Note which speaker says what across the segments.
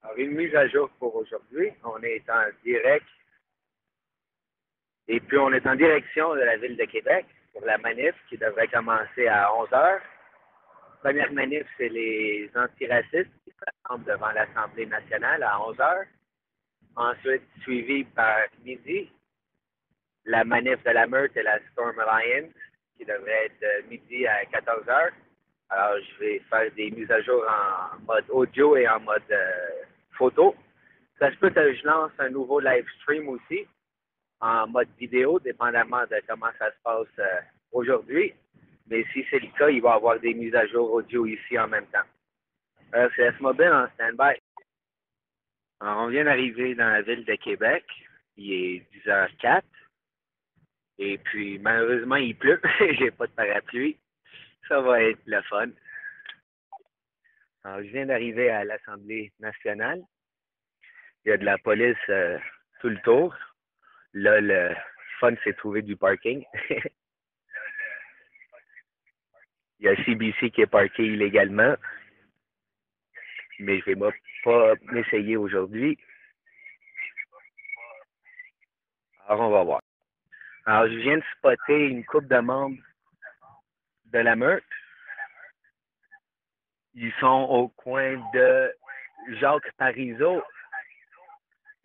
Speaker 1: Alors, une mise à jour pour aujourd'hui. On est en direct et puis on est en direction de la ville de Québec pour la manif qui devrait commencer à 11 heures. Première manif, c'est les antiracistes qui se rassemblent devant l'Assemblée nationale à 11 heures. Ensuite, suivi par midi, la manif de la Meurthe et la Storm Alliance qui devrait être de midi à 14 heures. Alors, je vais faire des mises à jour en mode audio et en mode photo. Ça se peut que je lance un nouveau live stream aussi en mode vidéo, dépendamment de comment ça se passe aujourd'hui. Mais si c'est le cas, il va y avoir des mises à jour audio ici en même temps. C'est S-Mobile en stand-by. Alors, on vient d'arriver dans la ville de Québec. Il est 10h04. Et puis, malheureusement, il pleut. J'ai pas de parapluie. Ça va être le fun. Alors, je viens d'arriver à l'Assemblée nationale. Il y a de la police tout le tour. Là, le fun, c'est trouver du parking. Il y a CBC qui est parké illégalement. Mais je vais pas m'essayer aujourd'hui. Alors, on va voir. Alors, je viens de spotter une couple de membres de la Meurthe. Ils sont au coin de Jacques Parizeau.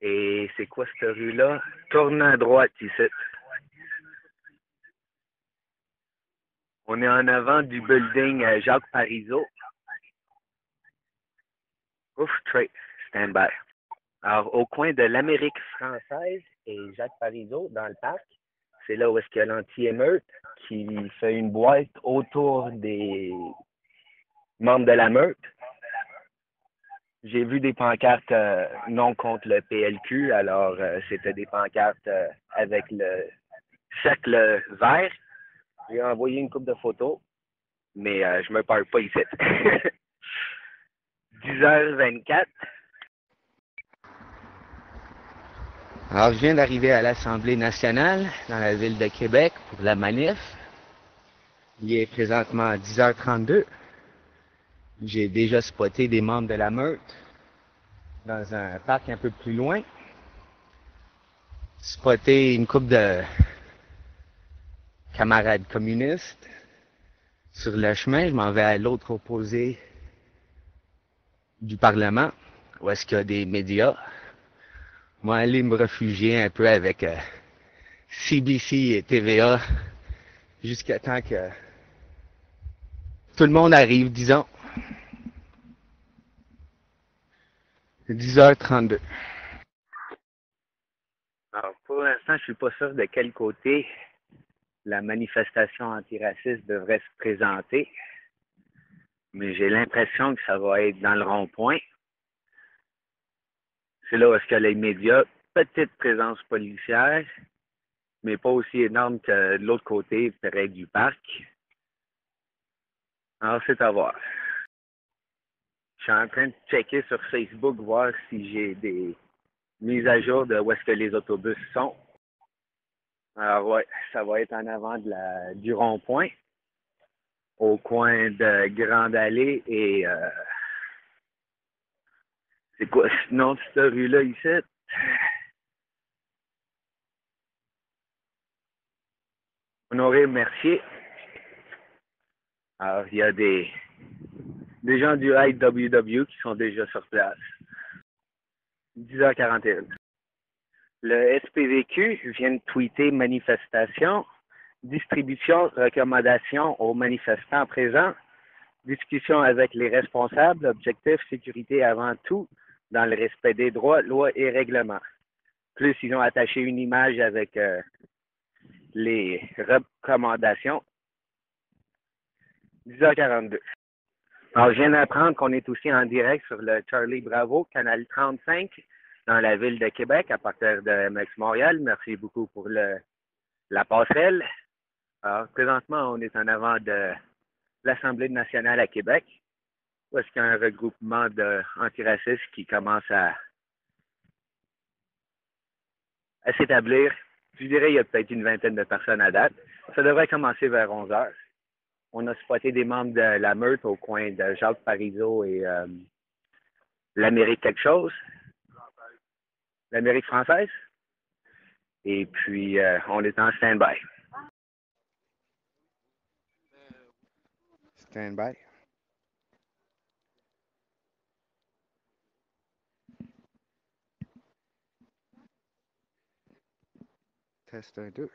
Speaker 1: Et c'est quoi cette rue-là? Tourne à droite ici. On est en avant du building Jacques Parizeau. Ouf, trade, stand by. Alors, au coin de l'Amérique française et Jacques Parizeau, dans le parc, c'est là où est-ce qu'il y a l'anti-émeute qui fait une boîte autour des membres de la meute. J'ai vu des pancartes non contre le PLQ, alors c'était des pancartes avec le cercle vert. J'ai envoyé une couple de photos, mais je me parle pas ici. 10h24. Alors, je viens d'arriver à l'Assemblée nationale dans la ville de Québec pour la manif. Il est présentement 10h32. J'ai déjà spoté des membres de la meute dans un parc un peu plus loin. Spoté une couple de camarades communistes sur le chemin. Je m'en vais à l'autre opposé du Parlement, où est-ce qu'il y a des médias. Moi, aller me réfugier un peu avec CBC et TVA jusqu'à temps que tout le monde arrive, disons. 10h32. Alors, pour l'instant, je suis pas sûr de quel côté la manifestation antiraciste devrait se présenter, mais j'ai l'impression que ça va être dans le rond-point. C'est là où est-ce que les médias, petite présence policière, mais pas aussi énorme que de l'autre côté, près du parc. Alors, c'est à voir. Je suis en train de checker sur Facebook, voir si j'ai des mises à jour de où est-ce que les autobus sont. Alors, ouais, ça va être en avant du rond-point, au coin de Grande Allée et c'est quoi ce nom de cette rue-là ici? Honoré Mercier. Alors, il y a des gens du IWW qui sont déjà sur place. 10h41. Le SPVQ vient de tweeter manifestation, distribution, recommandation aux manifestants présents, discussion avec les responsables, objectif, sécurité avant tout, dans le respect des droits, lois et règlements. Plus, ils ont attaché une image avec les recommandations. 10h42. Alors, je viens d'apprendre qu'on est aussi en direct sur le Charlie Bravo, canal 35, dans la ville de Québec, à partir de MX Montréal. Merci beaucoup pour la passerelle. Alors, présentement, on est en avant de l'Assemblée nationale à Québec, où est-ce qu'il y a un regroupement d'antiracistes qui commence à s'établir. Je dirais il y a peut-être une vingtaine de personnes à date. Ça devrait commencer vers 11 heures. On a spoté des membres de la meute au coin de Jacques Parizeau et l'Amérique quelque chose, l'Amérique française. Et puis, on est en stand-by.
Speaker 2: Stand-by. Test 1, 2.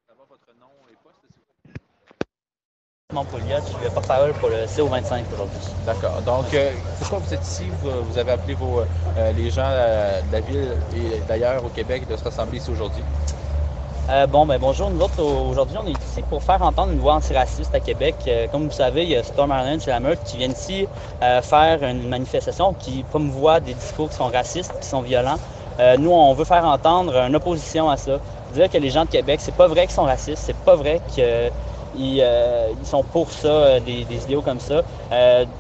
Speaker 3: D'abord, votre nom et poste, s'il vous plaît. Mon Pouliot, je suis porte-parole pour le CO25 aujourd'hui. D'accord. Donc, pourquoi vous êtes ici? Vous avez appelé les gens de la ville et d'ailleurs au Québec de se rassembler ici aujourd'hui? Bonjour. Nous autres, aujourd'hui, on est ici pour faire entendre une voix antiraciste à Québec. Comme vous savez, il y a Storm Island et la Meurthe qui viennent ici faire une manifestation qui promouvoit des discours qui sont racistes, qui sont violents. Nous, on veut faire entendre une opposition à ça. Dire que les gens de Québec, c'est pas vrai qu'ils sont racistes, c'est pas vrai qu'ils sont pour ça, des idéaux comme ça.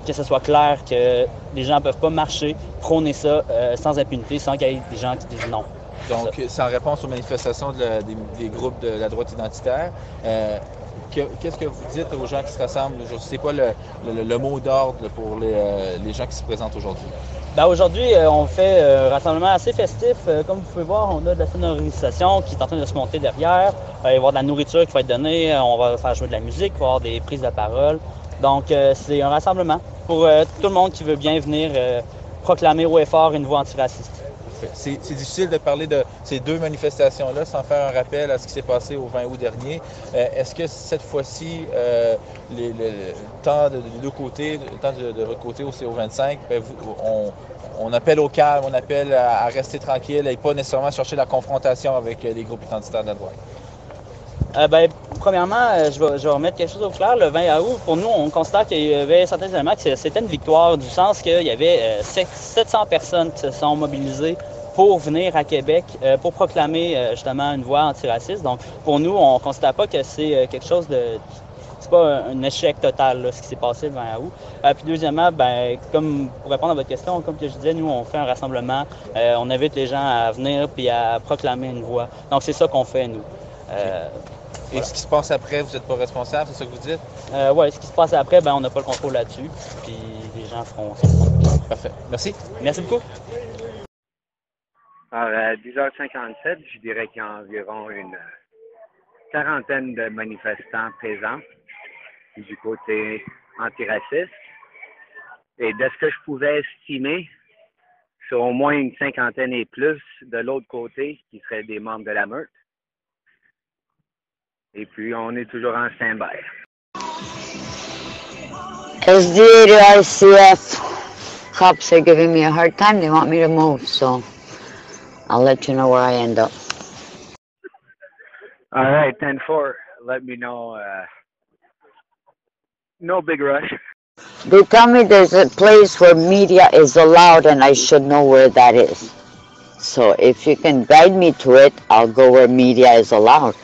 Speaker 3: Que ce soit clair que les gens ne peuvent pas marcher, prôner ça sans impunité, sans qu'il y ait des gens qui disent non. Donc, c'est en réponse aux manifestations des groupes de la droite identitaire. Qu'est-ce que vous dites aux gens qui se rassemblent aujourd'hui? C'est quoi le mot d'ordre pour les gens qui se présentent aujourd'hui? Aujourd'hui, on fait un rassemblement assez festif. Comme vous pouvez voir, on a de la sonorisation qui est en train de se monter derrière. Il va y avoir de la nourriture qui va être donnée. On va faire jouer de la musique, il va y avoir des prises de parole. Donc, c'est un rassemblement pour tout le monde qui veut bien venir proclamer haut et fort une voix antiraciste. C'est difficile de parler de ces deux manifestations-là sans faire un rappel à ce qui s'est passé au 20 août dernier. Est-ce que cette fois-ci, le temps de deux côtés, le temps de votre côté au CO25, on appelle au calme, on appelle à rester tranquille et pas nécessairement chercher la confrontation avec les groupes identitaires de la droite? Premièrement, je vais remettre quelque chose au clair. Le 20 août, pour nous, on constate qu'il y avait certains éléments que c'était une victoire, du sens qu'il y avait 700 personnes qui se sont mobilisées pour venir à Québec pour proclamer justement une voix antiraciste. Donc, pour nous, on ne considère pas que c'est quelque chose de... C'est pas un échec total, là, ce qui s'est passé le 20 août. Puis deuxièmement, comme pour répondre à votre question, comme que je disais, nous, on fait un rassemblement. On invite les gens à venir puis à proclamer une voix. Donc, c'est ça qu'on fait, nous. Et ce qui se passe après, vous n'êtes pas responsable, c'est ça que vous dites? Oui, ce qui se passe après, on n'a pas le contrôle là-dessus. Puis les gens feront ça. Parfait. Merci. Merci beaucoup.
Speaker 1: Alors, à 10h57, je dirais qu'il y a environ une quarantaine de manifestants présents du côté antiraciste. Et de ce que je pouvais estimer, c'est au moins une cinquantaine et plus de l'autre côté qui seraient des membres de la Meurthe. Et puis, on est toujours en stand-by.
Speaker 4: SDA to ICF. Cops are giving me a hard time. They want me to move, so I'll let you know where I end up.
Speaker 1: All right, 10-4. Let me know. No big rush.
Speaker 4: They tell me there's a place where media is allowed, and I should know where that is. So if you can guide me to it, I'll go where media is allowed.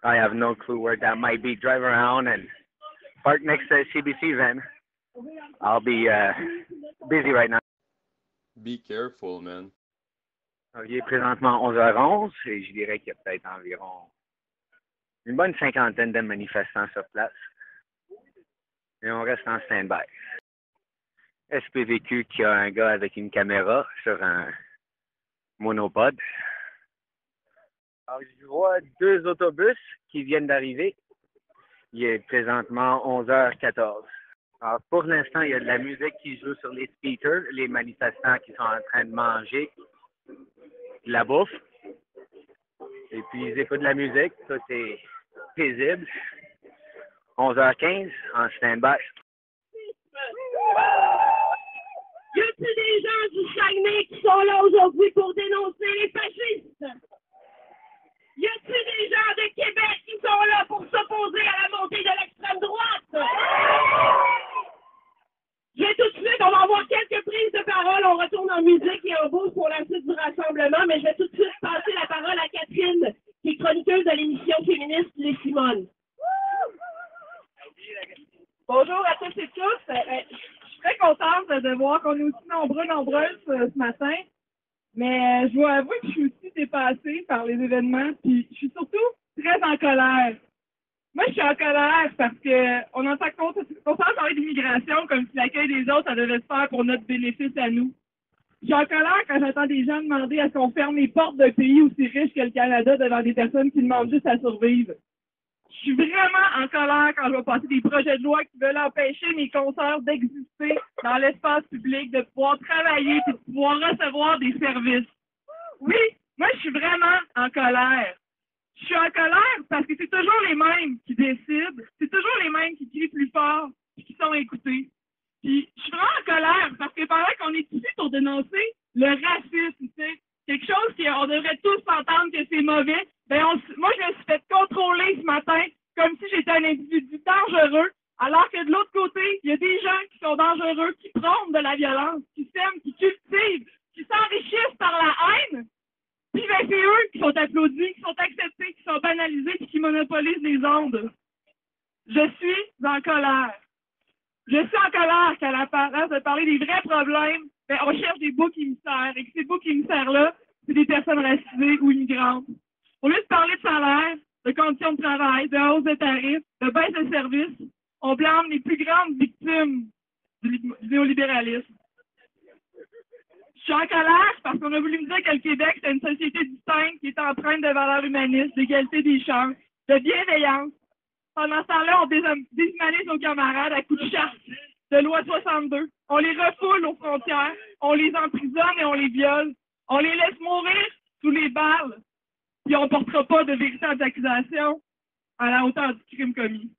Speaker 1: I have no clue where that might be. Drive around and park next to CBC van. I'll be busy right now.
Speaker 5: Be careful, man.
Speaker 1: Il est présentement 11h11 et je dirais qu'il y a peut-être environ une bonne cinquantaine de manifestants sur place. Et on reste en stand-by. SPVQ qui a un gars avec une caméra sur un monopode. Alors, je vois deux autobus qui viennent d'arriver. Il est présentement 11h14. Alors, pour l'instant, il y a de la musique qui joue sur les speakers, les manifestants qui sont en train de manger de la bouffe. Et puis, ils écoutent de la musique. Tout est paisible. 11h15 en stand-by.
Speaker 6: Y a-t-il des gens du Saguenay qui sont là aujourd'hui pour dénoncer les fascistes? Y a-t-il des gens de Québec qui sont là pour s'opposer à la montée de l'extrême droite? Je vais tout de suite, on va avoir quelques prises de parole, on retourne en musique et en bourse pour la suite du rassemblement, mais je vais tout de suite passer la parole à Catherine, qui est chroniqueuse de l'émission féministe Les Simones. Bonjour à tous et tous. Je suis très contente de voir qu'on est aussi nombreuses ce matin, mais je dois avouer que je suis aussi dépassée par les événements, puis je suis surtout très en colère. Moi, je suis en colère parce qu'on entend constamment parler d'immigration comme si l'accueil des autres, ça devait se faire pour notre bénéfice à nous. Je suis en colère quand j'entends des gens demander à ce qu'on ferme les portes d'un pays aussi riche que le Canada devant des personnes qui demandent juste à survivre. Je suis vraiment en colère quand je vois passer des projets de loi qui veulent empêcher mes consoeurs d'exister dans l'espace public, de pouvoir travailler et de pouvoir recevoir des services. Oui, moi, je suis vraiment en colère. Je suis en colère parce que c'est toujours les mêmes qui décident, c'est toujours les mêmes qui crient plus fort et qui sont écoutés. Puis, je suis vraiment en colère parce que pendant qu'on est ici pour dénoncer le racisme, tu sais, quelque chose qu'on devrait tous entendre que c'est mauvais, moi, je me suis fait contrôler ce matin comme si j'étais un individu dangereux, alors que de l'autre côté, il y a des gens qui sont dangereux, qui prônent de la violence, qui s'aiment, qui cultivent, qui s'enrichissent par la haine. Puis c'est eux qui sont applaudis, qui sont acceptés, qui sont banalisés, puis qui monopolisent les ondes. Je suis en colère. Je suis en colère qu'à la place de parler des vrais problèmes, on cherche des boucs émissaires, et que ces boucs émissaires-là, c'est des personnes racisées ou immigrantes. Au lieu de parler de salaire, de conditions de travail, de hausse de tarifs, de baisse de services, on blâme les plus grandes victimes du néolibéralisme. Je suis en colère parce qu'on a voulu me dire que le Québec, c'est une société distincte qui est empreinte de valeurs humanistes, d'égalité des chances, de bienveillance. Pendant ce temps-là, on déshumanise nos camarades à coups de charte, de loi 62. On les refoule aux frontières, on les emprisonne et on les viole. On les laisse mourir sous les balles, puis on ne portera pas de véritables accusations à la hauteur du crime commis.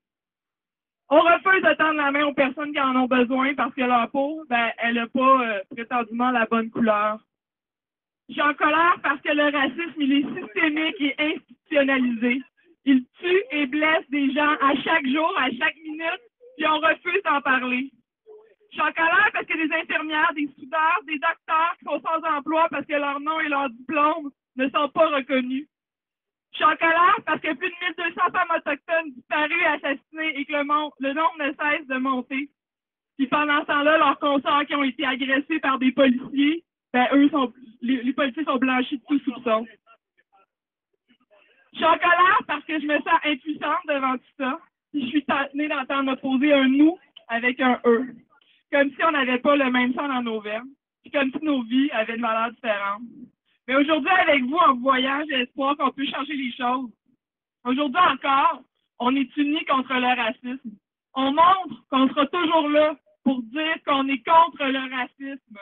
Speaker 6: On refuse de tendre la main aux personnes qui en ont besoin parce que leur peau, elle n'a pas prétendument la bonne couleur. Je suis en colère parce que le racisme, il est systémique et institutionnalisé. Il tue et blesse des gens à chaque jour, à chaque minute, puis on refuse d'en parler. Je suis en colère parce que des infirmières, des soudeurs, des docteurs qui sont sans emploi parce que leur nom et leur diplôme ne sont pas reconnus. Je suis en colère parce que plus de 1200 femmes autochtones disparues et assassinées et que le nombre ne cesse de monter. Puis pendant ce temps-là, leurs consorts qui ont été agressés par des policiers, les policiers sont blanchis de tout soupçon. Je suis en colère parce que je me sens impuissante devant tout ça. Puis je suis tenue d'entendre m'opposer un « nous » avec un « eux ». Comme si on n'avait pas le même sang dans nos veines. Puis comme si nos vies avaient une valeur différente. Mais aujourd'hui, avec vous, en vous voyant, j'ai espoir qu'on peut changer les choses. Aujourd'hui encore, on est unis contre le racisme. On montre qu'on sera toujours là pour dire qu'on est contre le racisme,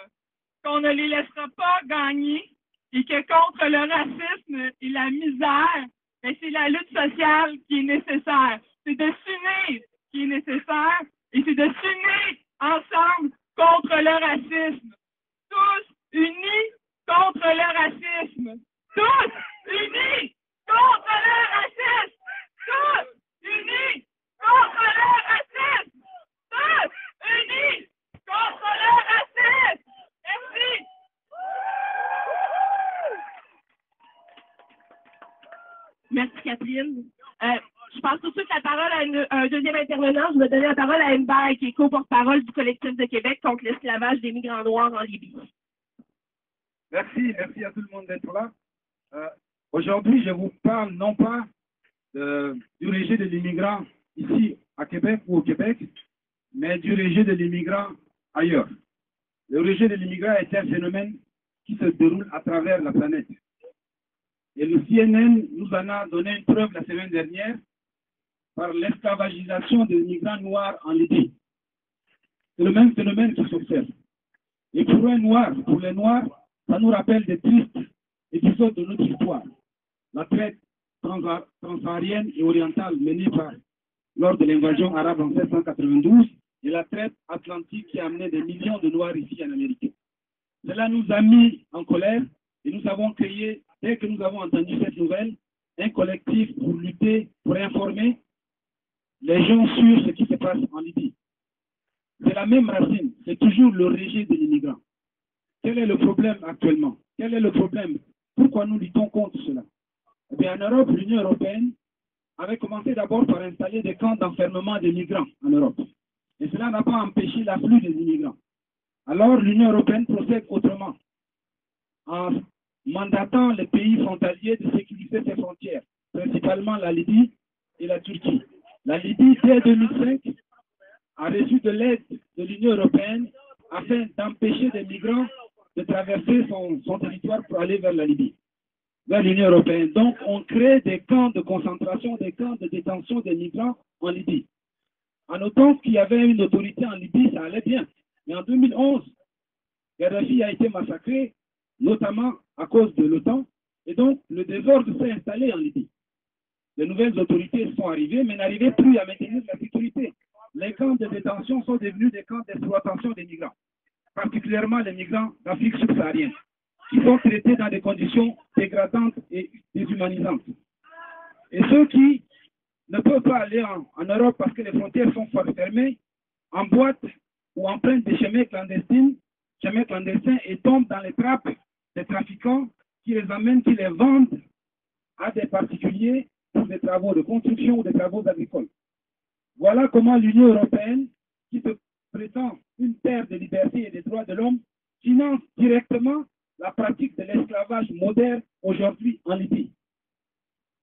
Speaker 6: qu'on ne les laissera pas gagner et que contre le racisme et la misère, c'est la lutte sociale qui est nécessaire. C'est de s'unir qui est nécessaire et c'est de s'unir ensemble contre le racisme. Tous unis contre le racisme. Tous unis contre le racisme. Tous unis contre le racisme. Tous unis contre le racisme. Merci. Merci Catherine. Je passe tout de suite la parole à un deuxième intervenant. Je vais donner la parole à Hubert, qui est co-porte-parole du collectif de Québec contre l'esclavage des migrants noirs en Libye.
Speaker 7: Merci à tout le monde d'être là. Aujourd'hui, je vous parle non pas du rejet de l'immigrant ici à Québec ou au Québec, mais du rejet de l'immigrant ailleurs. Le rejet de l'immigrant est un phénomène qui se déroule à travers la planète. Et le CNN nous en a donné une preuve la semaine dernière par l'esclavagisation des migrants noirs en Libye. C'est le même phénomène qui s'observe. Et pour les Noirs, ça nous rappelle des tristes épisodes de notre histoire. La traite transsaharienne et orientale menée lors de l'invasion arabe en 1792 et la traite atlantique qui a amené des millions de Noirs ici en Amérique. Cela nous a mis en colère et nous avons créé, dès que nous avons entendu cette nouvelle, un collectif pour lutter, pour informer les gens sur ce qui se passe en Libye. C'est la même racine, c'est toujours le rejet de l'immigrant. Quel est le problème actuellement? Quel est le problème? Pourquoi nous luttons contre cela? Eh bien, en Europe, l'Union européenne avait commencé d'abord par installer des camps d'enfermement des migrants en Europe. Et cela n'a pas empêché l'afflux des immigrants. Alors, l'Union européenne procède autrement, en mandatant les pays frontaliers de sécuriser ses frontières, principalement la Libye et la Turquie. La Libye, dès 2005, a reçu de l'aide de l'Union européenne afin d'empêcher des migrants de traverser son territoire pour aller vers la Libye, vers l'Union européenne. Donc, on crée des camps de concentration, des camps de détention des migrants en Libye. En notant qu'il y avait une autorité en Libye, ça allait bien. Mais en 2011, Kadhafi a été massacré, notamment à cause de l'OTAN, et donc le désordre s'est installé en Libye. Les nouvelles autorités sont arrivées, mais n'arrivaient plus à maintenir la sécurité. Les camps de détention sont devenus des camps d'exploitation des migrants, particulièrement les migrants d'Afrique subsaharienne, qui sont traités dans des conditions dégradantes et déshumanisantes. Et ceux qui ne peuvent pas aller en Europe parce que les frontières sont fermées, en boîte ou empruntent des chemins clandestins et tombent dans les trappes des trafiquants qui les amènent, qui les vendent à des particuliers pour des travaux de construction ou des travaux agricoles. Voilà comment l'Union européenne, qui se prétend une terre de liberté et des droits de l'homme, finance directement la pratique de l'esclavage moderne aujourd'hui en Libye.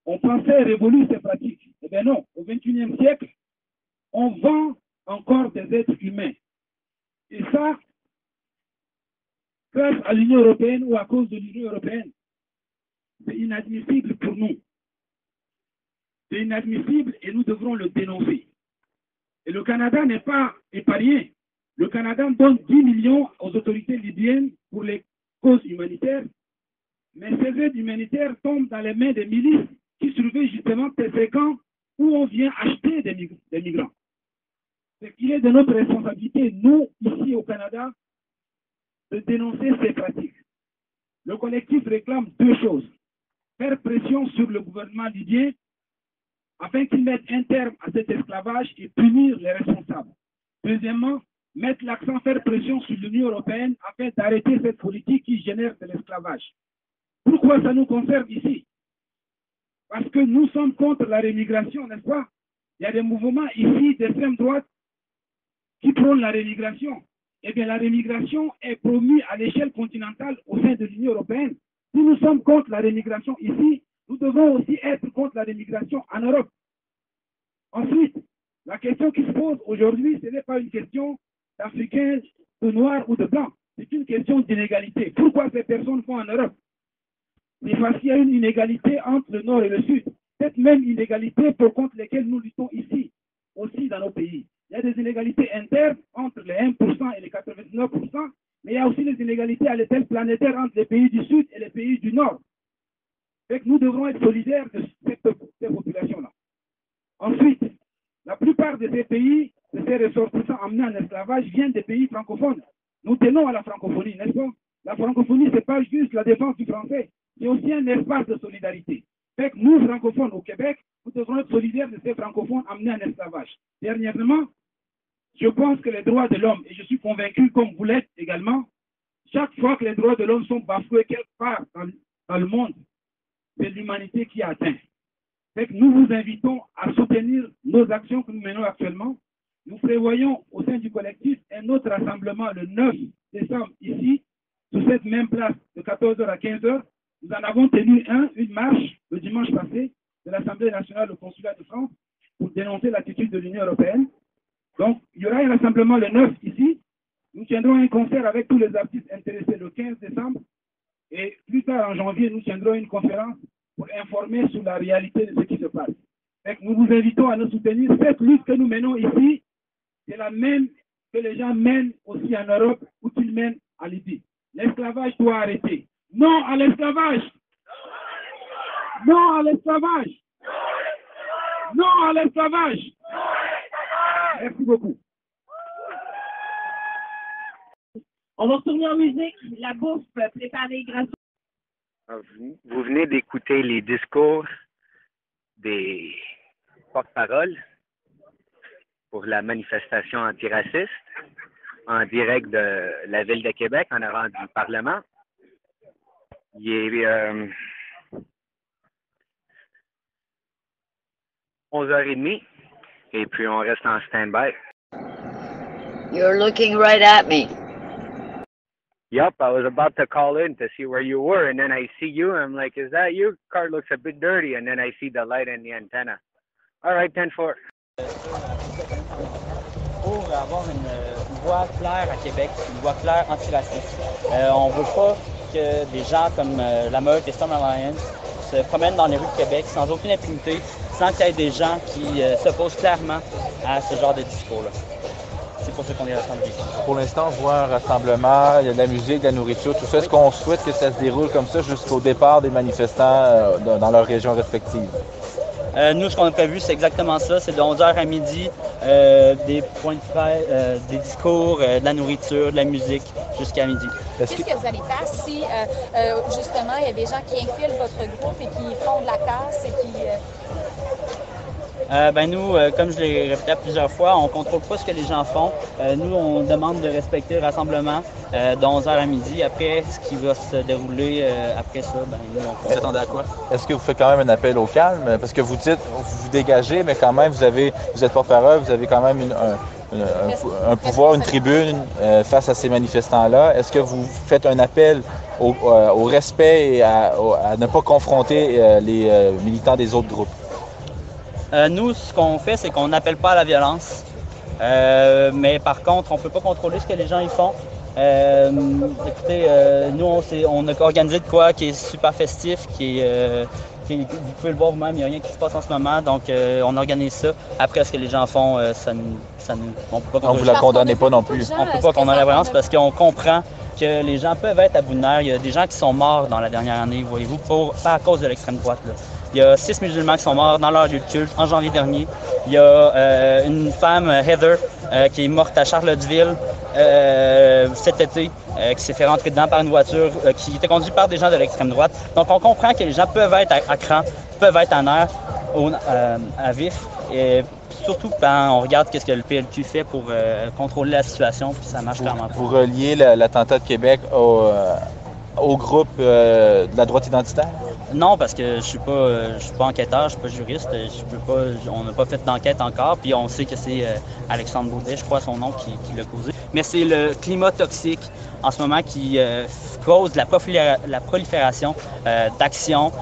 Speaker 7: On pensait révoluer ces pratiques. Eh bien non, au XXIe siècle, on vend encore des êtres humains. Et ça, grâce à l'Union européenne ou à cause de l'Union européenne, c'est inadmissible pour nous. C'est inadmissible et nous devrons le dénoncer. Et le Canada n'est pas épargné. Le Canada donne 10 millions aux autorités libyennes pour les causes humanitaires, mais ces aides humanitaires tombent dans les mains des milices qui surveillent justement ces camps où on vient acheter des migrants. C'est qu'il est de notre responsabilité, nous, ici au Canada, de dénoncer ces pratiques. Le collectif réclame deux choses. Faire pression sur le gouvernement libyen afin qu'il mette un terme à cet esclavage et punir les responsables. Deuxièmement, mettre l'accent, faire pression sur l'Union européenne afin d'arrêter cette politique qui génère de l'esclavage. Pourquoi ça nous concerne ici? Parce que nous sommes contre la rémigration, n'est-ce pas? Il y a des mouvements ici d'extrême droite qui prônent la rémigration. Eh bien, la rémigration est promue à l'échelle continentale au sein de l'Union européenne. Si nous sommes contre la rémigration ici, nous devons aussi être contre la rémigration en Europe. Ensuite, la question qui se pose aujourd'hui, ce n'est pas une question d'Africains, de Noirs ou de Blancs. C'est une question d'inégalité. Pourquoi ces personnes vont en Europe? C'est parce qu'il y a une inégalité entre le Nord et le Sud. Cette même inégalité pour contre lesquelles nous luttons ici, aussi dans nos pays. Il y a des inégalités internes entre les 1% et les 99%, mais il y a aussi des inégalités à l'échelle planétaire entre les pays du Sud et les pays du Nord. Fait que nous devrons être solidaires de ces populations-là. Ensuite, la plupart de ces pays, de ces ressortissants emmenés en esclavage, viennent des pays francophones. Nous tenons à la francophonie, n'est-ce pas? La francophonie, ce n'est pas juste la défense du français, c'est aussi un espace de solidarité. Fait que nous, francophones au Québec, nous devrons être solidaires de ces francophones emmenés en esclavage. Dernièrement, je pense que les droits de l'homme, et je suis convaincu, comme vous l'êtes également, chaque fois que les droits de l'homme sont bafoués quelque part dans le monde, c'est l'humanité qui est atteinte. Fait que nous vous invitons à soutenir nos actions que nous menons actuellement. Nous prévoyons au sein du collectif un autre rassemblement le 9 décembre ici, sur cette même place de 14h à 15h. Nous en avons tenu une marche le dimanche passé de l'Assemblée nationale au Consulat de France pour dénoncer l'attitude de l'Union européenne. Donc, il y aura un rassemblement le 9 ici. Nous tiendrons un concert avec tous les artistes intéressés le 15 décembre. Et plus tard, en janvier, nous tiendrons une conférence pour informer sur la réalité de ce qui se passe. Et nous vous invitons à nous soutenir. Cette lutte que nous menons ici, c'est la même que les gens mènent aussi en Europe ou qu'ils mènent en Libye. L'esclavage doit arrêter. Non à l'esclavage! Non à l'esclavage! Non à l'esclavage! Merci beaucoup.
Speaker 6: On va retourner en musique. La bouffe préparée grâce
Speaker 1: Vous venez d'écouter les discours des porte-paroles pour la manifestation antiraciste en direct de la Ville de Québec en avant du Parlement. Il est 11h30 et puis on reste en stand-by.
Speaker 4: You're looking right at me.
Speaker 1: Yup, I was about to call in to see where you were, and then I see you, and I'm like, is that you? Car looks a bit dirty, and then I see the light and the antenna. All right, 10-4.
Speaker 3: Pour avoir une voix claire à Québec, une voix claire antiraciste. On ne veut pas que des gens comme la Meute et Storm Alliance se promènent dans les rues de Québec sans aucune impunité, sans qu'il y ait des gens qui s'opposent clairement à ce genre de discours-là. C'est pour ça qu'on est rassemblés ici.
Speaker 8: Pour l'instant, on voit un rassemblement, il y a de la musique, de la nourriture, tout ça. Est-ce qu'on souhaite que ça se déroule comme ça jusqu'au départ des manifestants dans leurs régions respectives?
Speaker 3: Nous, ce qu'on a prévu, c'est exactement ça. C'est de 11h à midi, des points de presse, des discours, de la nourriture, de la musique, jusqu'à midi.
Speaker 9: Qu'est-ce que vous allez faire si, justement, il y a des gens qui infiltrent votre groupe et qui font de la casse et qui...
Speaker 3: Nous, comme je l'ai répété plusieurs fois, on ne contrôle pas ce que les gens font. Nous, on demande de respecter le rassemblement de 11h à midi. Après, ce qui va se dérouler après ça, nous, on s'attendait à quoi?
Speaker 8: Est-ce que vous faites quand même un appel au calme? Parce que vous dites, vous dégagez, mais quand même, vous êtes porte-parole, vous avez quand même un pouvoir, une tribune face à ces manifestants-là. Est-ce que vous faites un appel au respect et à ne pas confronter les militants des autres groupes?
Speaker 3: Nous, ce qu'on fait, c'est qu'on n'appelle pas à la violence. Mais par contre, on ne peut pas contrôler ce que les gens y font. Écoutez, nous, on a organisé de quoi qui est super festif, vous pouvez le voir vous-même, il n'y a rien qui se passe en ce moment. Donc, on organise ça. Après, ce que les gens font, on ne peut pas contrôler.
Speaker 8: Vous ne la condamnez pas non plus.
Speaker 3: On ne peut pas condamner la violence parce qu'on comprend que les gens peuvent être à bout de nerfs. Il y a des gens qui sont morts dans la dernière année, voyez-vous, pas à cause de l'extrême droite, là. Il y a 6 musulmans qui sont morts dans leur lieu de culte en janvier dernier. Il y a une femme, Heather, qui est morte à Charlottesville cet été, qui s'est fait rentrer dedans par une voiture qui était conduite par des gens de l'extrême droite. Donc, on comprend que les gens peuvent être à cran, peuvent être en nerfs, à vif. Et surtout quand on regarde ce que le PLQ fait pour contrôler la situation, puis ça marche clairement pas.
Speaker 8: Vous reliez l'attentat de Québec au groupe de la droite identitaire?
Speaker 3: Non, parce que je suis pas enquêteur, je suis pas juriste, on n'a pas fait d'enquête encore, puis on sait que c'est Alexandre Baudet, je crois son nom, qui l'a causé. Mais c'est le climat toxique en ce moment qui cause la prolifération d'actions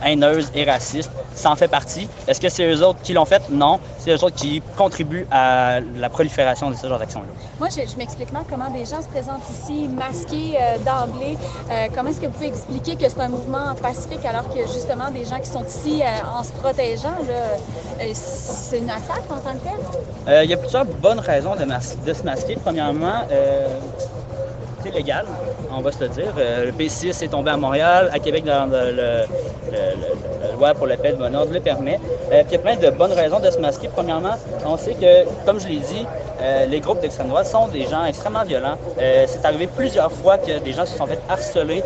Speaker 3: haineuses et racistes. Ça en fait partie. Est-ce que c'est eux autres qui l'ont fait? Non. C'est eux autres qui contribuent à la prolifération de ce genre d'actions-là.
Speaker 9: Moi, je m'explique mal comment des gens se présentent ici masqués d'emblée. Comment est-ce que vous pouvez expliquer que c'est un mouvement pacifique alors que justement des gens qui sont ici en se protégeant, c'est une attaque en tant que telle?
Speaker 3: Il y a plusieurs bonnes raisons de se masquer. Premièrement, c'est légal, on va se le dire. Le P6 est tombé à Montréal, à Québec, dans la loi pour la paix et le bon ordre le permet. Puis il y a plein de bonnes raisons de se masquer. Premièrement, on sait que, comme je l'ai dit, les groupes d'extrême droite sont des gens extrêmement violents. C'est arrivé plusieurs fois que des gens se sont fait harceler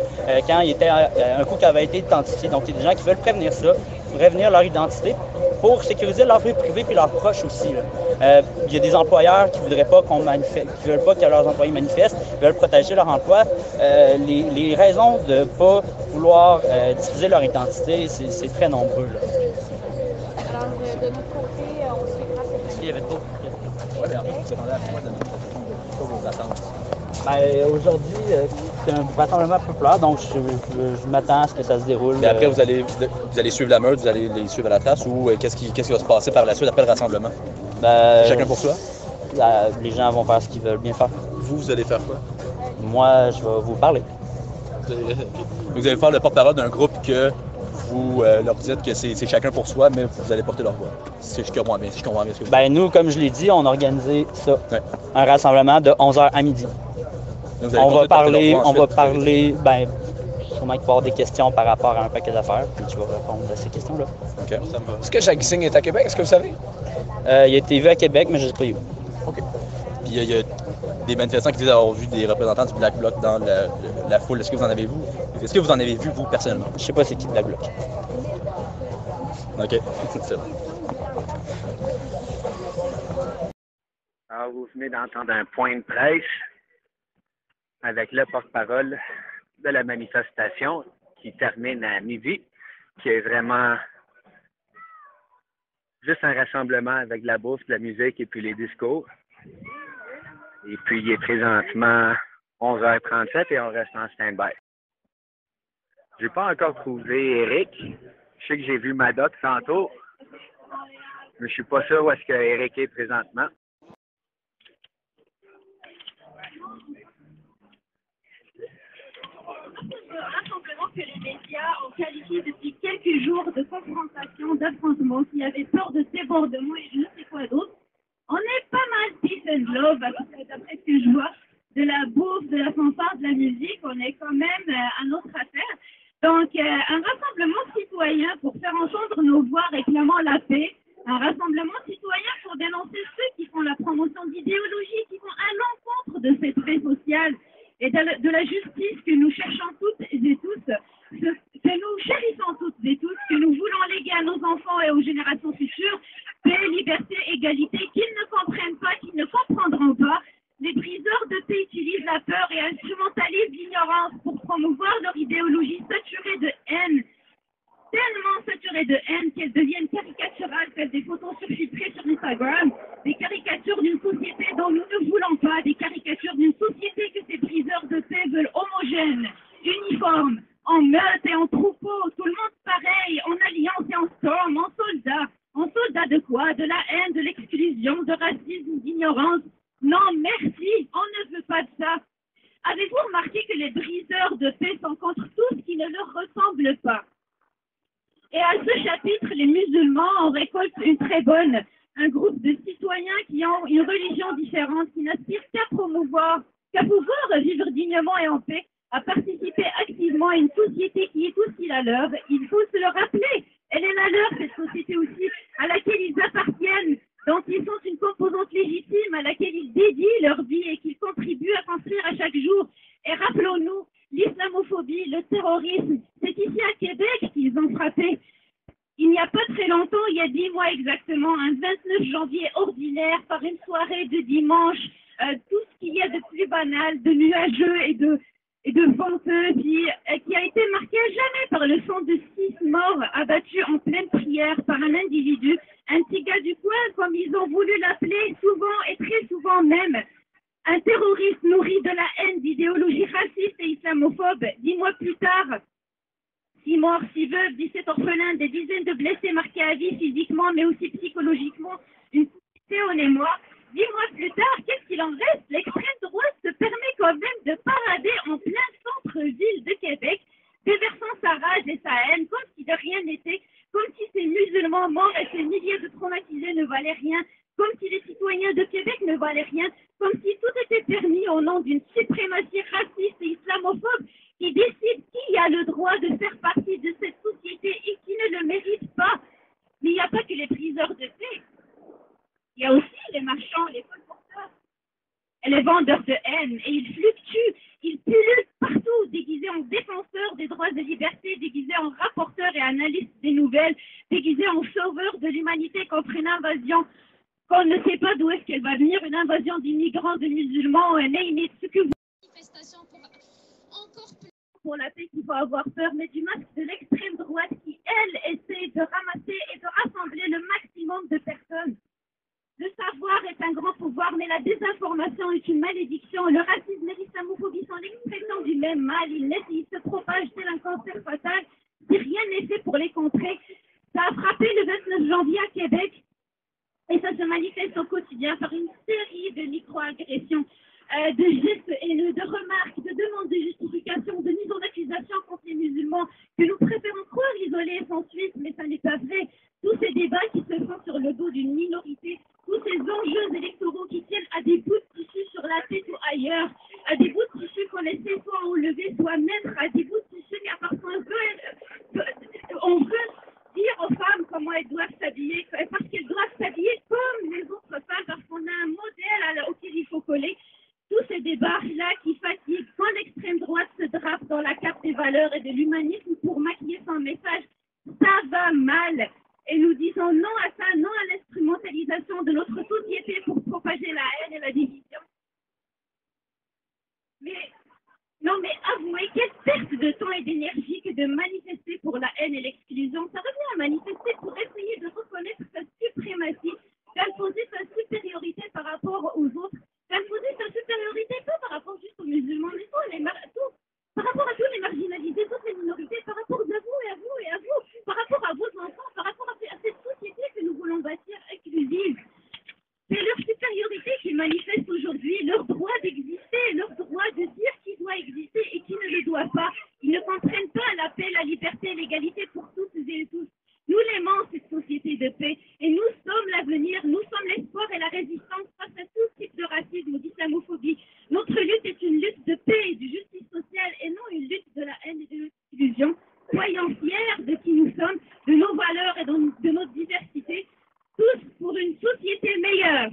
Speaker 3: quand il y était un coup qui avait été identifié. Donc, il y a des gens qui veulent prévenir leur identité pour sécuriser leur vie privée et leurs proches aussi. Il y a des employeurs qui voudraient pas qui veulent pas que leurs employés manifestent, qui veulent protéger leur emploi. Les raisons de ne pas vouloir diffuser leur identité, c'est très nombreux. Là.
Speaker 9: Alors, de notre côté, on suivra cette année.
Speaker 3: Il y avait d'autres questions. Aujourd'hui, c'est un rassemblement populaire, donc je m'attends à ce que ça se déroule.
Speaker 10: Mais après, vous allez suivre la meute, vous allez les suivre à la place, ou qu'est-ce qui va se passer par la suite après le rassemblement? Chacun pour soi?
Speaker 3: Les gens vont faire ce qu'ils veulent bien faire.
Speaker 10: Vous allez faire quoi?
Speaker 3: Moi, je vais vous parler.
Speaker 10: Vous allez faire le porte-parole d'un groupe que vous leur dites que c'est chacun pour soi, mais vous allez porter leur voix. Si je comprends bien.
Speaker 3: Nous, comme je l'ai dit, on a organisé ça. Ouais. Un rassemblement de 11h à midi. On va parler, sûrement qu'il va y avoir des questions par rapport à un paquet d'affaires, puis tu vas répondre à ces questions-là.
Speaker 10: OK, ça me va. Est-ce que Jacques Singh est à Québec? Est-ce que vous savez?
Speaker 3: Il a été vu à Québec, mais je ne sais pas où.
Speaker 10: OK. Puis il y a
Speaker 3: des manifestants qui disent avoir vu des représentants du Black Bloc dans la foule. Est-ce que vous en avez vu? Est-ce que vous en avez vu, vous, personnellement? Je sais pas c'est qui le Black Bloc. OK, c'est bon.
Speaker 1: Alors, vous venez d'entendre un point de presse avec le porte-parole de la manifestation qui termine à midi, qui est vraiment juste un rassemblement avec de la bouffe, de la musique et puis les discours. Et puis, il est présentement 11h37 et on reste en stand-by. J'ai pas encore trouvé Eric. Je sais que j'ai vu Madoc tantôt, mais je suis pas sûr où est-ce que Eric est présentement.
Speaker 11: Rassemblement que les médias ont qualifié depuis quelques jours de confrontation, d'affrontement, qui avait peur de débordement et je ne sais quoi d'autre. On est pas mal peace and love, d'après ce que je vois, de la bouffe, de la fanfare, de la musique, on est quand même à notre affaire. Donc, un rassemblement citoyen pour faire entendre nos voix réclamant la paix, un rassemblement citoyen pour dénoncer ceux qui font la promotion d'idéologies qui vont à l'encontre de cette paix sociale et de la justice que nous cherchons toutes et tous, que nous chérissons toutes et tous, que nous voulons léguer à nos enfants et aux générations futures, paix, liberté, égalité, qu'ils ne comprennent pas, qu'ils ne comprendront pas. Les briseurs de paix utilisent la peur et instrumentalisent l'ignorance pour promouvoir leur idéologie saturée de haine, tellement saturée de haine qu'elles deviennent caricaturales, telles des photos surfiltrées sur Instagram, des caricatures d'une société dont nous ne voulons pas, des caricatures d'une société que ces briseurs de paix veulent homogène, uniforme, en meute et en troupeau, tout le monde pareil, en alliance et en storm, en soldat. En soldat de quoi? De la haine, de l'exclusion, de racisme, d'ignorance. Non, merci, on ne veut pas de ça. Avez-vous remarqué que les briseurs de paix sont contre tout ce qui ne leur ressemble pas? Et à ce chapitre, les musulmans en récoltent une très bonne. Un groupe de citoyens qui ont une religion différente, qui n'aspirent qu'à pouvoir vivre dignement et en paix, à participer activement à une société qui est aussi la leur. Il faut se le rappeler. Elle est la leur, cette société aussi, à laquelle ils appartiennent, dont ils sont une composante légitime, à laquelle ils dédient leur vie et qu'ils contribuent à construire à chaque jour. Et rappelons-nous, l'islamophobie, le terrorisme, c'est ici à Québec qu'ils ont frappé. Il n'y a pas très longtemps, il y a 10 mois exactement, un 29 janvier ordinaire, par une soirée de dimanche, tout ce qu'il y a de plus banal, de nuageux et de venteux, qui a été marqué à jamais par le sang de 6 morts abattus en pleine prière par un individu, un petit gars du coin, comme ils ont voulu l'appeler souvent et très souvent même. Un terroriste nourri de la haine, d'idéologie raciste et islamophobe. 10 mois plus tard, 6 morts, 6 veuves, 17 orphelins, des dizaines de blessés marqués à vie physiquement mais aussi psychologiquement, une société en émoi. 10 mois plus tard, qu'est-ce qu'il en reste? L'extrême droite se permet quand même de parader en plein centre-ville de Québec, déversant sa rage et sa haine comme si de rien n'était, comme si ces musulmans morts et ces milliers de traumatisés ne valaient rien, comme si les citoyens de Québec ne valaient rien, comme si tout était permis au nom d'une suprématie raciste et islamophobe qui décide qui a le droit de faire partie de cette société et qui ne le mérite pas. Mais il n'y a pas que les briseurs de paix. Il y a aussi les marchands, les colporteurs et les vendeurs de haine. Et ils fluctuent, ils pullulent partout, déguisés en défenseurs des droits et libertés, déguisés en rapporteurs et analystes des nouvelles, déguisés en sauveurs de l'humanité contre une invasion qu'on ne sait pas d'où est-ce qu'elle va venir, une invasion d'immigrants, de musulmans, ce que vous... Pour la paix qu'il faut avoir peur, mais du masque de l'extrême droite qui, elle, essaie de ramasser et de rassembler le maximum de personnes. Le savoir est un grand pouvoir, mais la désinformation est une malédiction. Le racisme et l'islamophobie sont l'expression du même mal. Ils se propagent tel un cancer fatal si rien n'est fait pour les contrer. Ça a frappé le 29 janvier à Québec et ça se manifeste au quotidien par une série de micro-agressions, de gestes haineux, de remarques, de demandes de justification, de mise en accusation contre les musulmans que nous préférons croire isolés et sans suite, mais ça n'est pas vrai. Tous ces débats qui se font sur le dos d'une minorité, tous ces enjeux électoraux qui tiennent à des bouts de tissu sur la tête ou ailleurs, à des bouts de tissu qu'on essaie soit enlever, soit mettre, à des bouts de tissu car parfois on veut dire aux femmes comment elles doivent s'habiller, parce qu'elles doivent s'habiller comme les autres femmes, parce qu'on a un modèle auquel il faut coller. valeurs et de l'humanisme pour maquiller son message, ça va mal. Et nous disons non à ça, non à l'instrumentalisation de notre société pour propager la haine et la division. Mais avouez, quelle perte de temps et d'énergie que de manifester pour la haine et l'exclusion. Ça revient à manifester pour essayer de reconnaître sa suprématie, d'imposer sa supériorité par rapport aux autres, d'imposer sa supériorité pas par rapport juste aux musulmans, mais par rapport à tous les marginalisés, toutes les minorités, par rapport à vous et à vous et à vous, par rapport à vos enfants, par rapport à cette société que nous voulons bâtir inclusive. C'est leur supériorité qui manifeste aujourd'hui, leur droit d'exister, leur droit de dire qui doit exister et qui ne le doit pas. Ils ne comprennent pas l'appel à liberté, l'égalité pour tous et tous. Nous l'aimons, cette société de paix, et nous sommes l'avenir, nous sommes l'espoir et la résistance face à tout type de racisme ou d'islamophobie. Notre lutte est une lutte de paix et de justice sociale et non une lutte de la haine et de l'exclusion. Soyons fiers de qui nous sommes, de nos valeurs et de notre diversité, tous pour une société meilleure.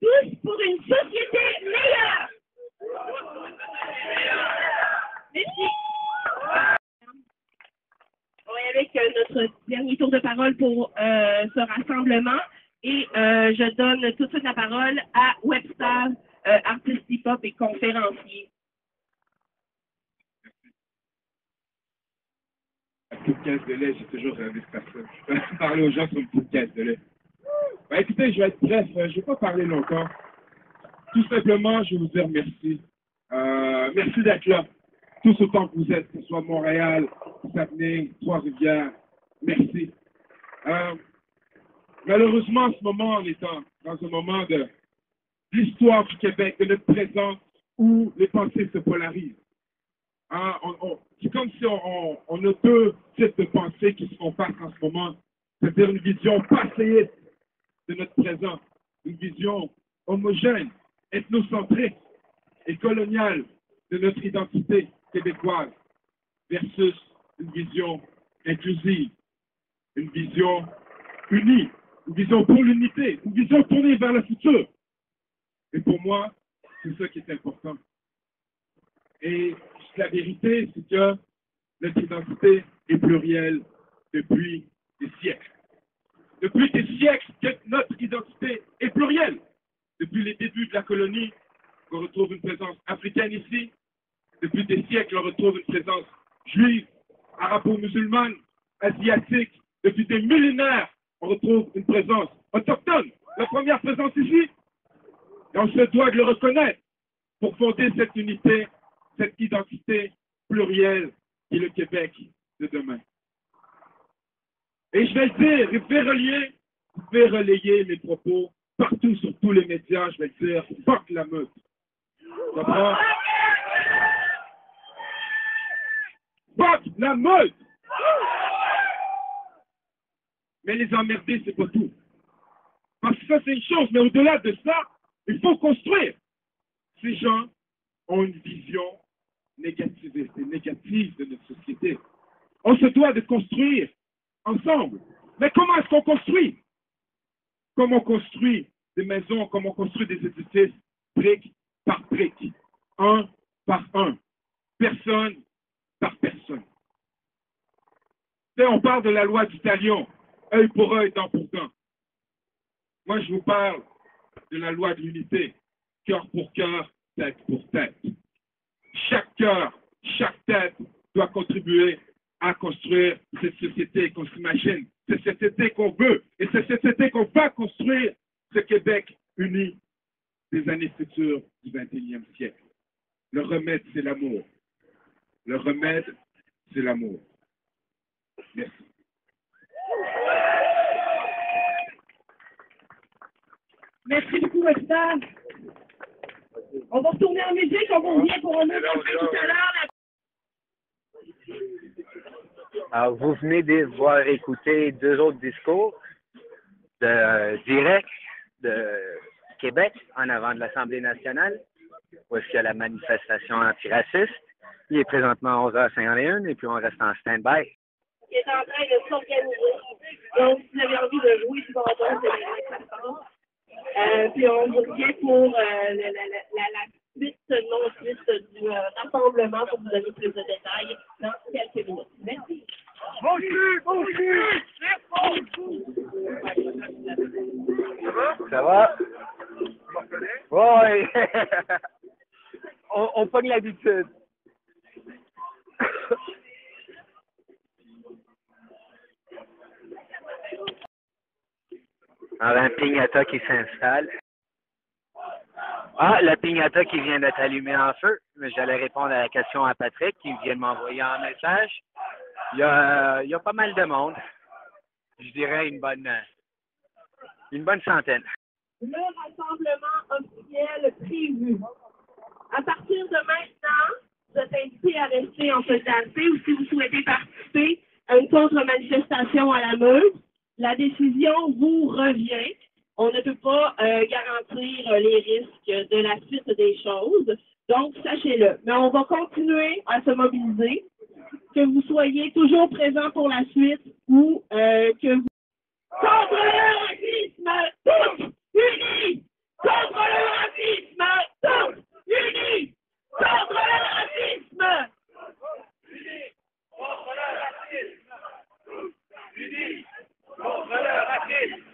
Speaker 11: Tous pour une société meilleure. Merci. On est avec notre dernier tour de parole pour ce rassemblement et je donne tout de suite la parole à Webstar, artiste hip-hop et conférencier.
Speaker 7: La petite caisse de lait, j'ai toujours rêvé de faire ça. Je peux parler aux gens sur une petite caisse de lait. Ben, écoutez, je vais être bref, je ne vais pas parler longtemps. Tout simplement, je vous dire merci. Merci d'être là. Tous autant que vous êtes, que ce soit Montréal, Saguenay, Trois-Rivières. Merci. Malheureusement, en ce moment, on est dans un moment de l'histoire du Québec, de notre présent, où les pensées se polarisent. C'est comme si on a deux types de pensées qui se font face en ce moment. C'est-à-dire une vision passéiste de notre présent, une vision homogène, ethnocentrique et coloniale de notre identité québécoise versus une vision inclusive, une vision unie, une vision pour l'unité, une vision tournée vers le futur. Et pour moi, c'est ça qui est important. Et la vérité, c'est que notre identité est plurielle depuis des siècles. Depuis des siècles que notre identité est plurielle. Depuis les débuts de la colonie, on retrouve une présence africaine ici. Depuis des siècles, on retrouve une présence juive, arabo-musulmane, asiatique. Depuis des millénaires, on retrouve une présence autochtone. La première présence ici. Et on se doit de le reconnaître pour fonder cette unité, cette identité plurielle qui est le Québec de demain. Et je vais le dire, vous pouvez relayer mes propos partout sur tous les médias, je vais le dire, fuck la meute. D'accord? Fuck la meute! Mais les emmerder, c'est pas tout. Parce que ça, c'est une chose, mais au-delà de ça, il faut construire. Ces gens ont une vision négativiste et négative de notre société. On se doit de construire ensemble. Mais comment est-ce qu'on construit? Comment on construit des maisons, comment on construit des édifices, brique par brique, un par un, personne par personne. On parle de la loi du talion, œil pour œil, dent pour dent. Moi, je vous parle de la loi de l'unité, cœur pour cœur, tête pour tête. Chaque cœur, chaque tête doit contribuer à construire cette société qu'on s'imagine, cette société qu'on veut, et cette société qu'on va construire, ce Québec uni des années futures du 21e siècle. Le remède, c'est l'amour. Le remède, c'est l'amour. Merci.
Speaker 6: Merci beaucoup, Webstar. On va retourner en musique, on revient pour un autre tout à l'heure.
Speaker 1: Alors, vous venez de voir écouter deux autres discours directs de Québec en avant de l'Assemblée nationale, où est-ce qu'il y a la manifestation antiraciste. Il est présentement à 11h51 et puis on reste en stand-by.
Speaker 11: Qui est en train de s'organiser. Donc, si vous avez envie de jouer, c'est bon, puis on vous revient pour la suite, non suite du rassemblement pour vous donner plus de détails dans
Speaker 1: on pogne l'habitude. Alors, un pignata qui s'installe. Ah, le pignata qui vient d'être allumé en feu. Mais j'allais répondre à la question à Patrick qui vient de m'envoyer un message. Il y a pas mal de monde. Je dirais une bonne centaine.
Speaker 6: Le rassemblement officiel prévu. À partir de maintenant, vous êtes invité à rester en société ou si vous souhaitez participer à une contre-manifestation à la meute, la décision vous revient. On ne peut pas garantir les risques de la suite des choses. Donc, sachez-le. Mais on va continuer à se mobiliser. Que vous soyez toujours présent pour la suite ou que vous... Contre le racisme, tous unis! Contre le racisme, tous unis! Contre le racisme! Unis! Contre le racisme! Tous unis! Contre le racisme!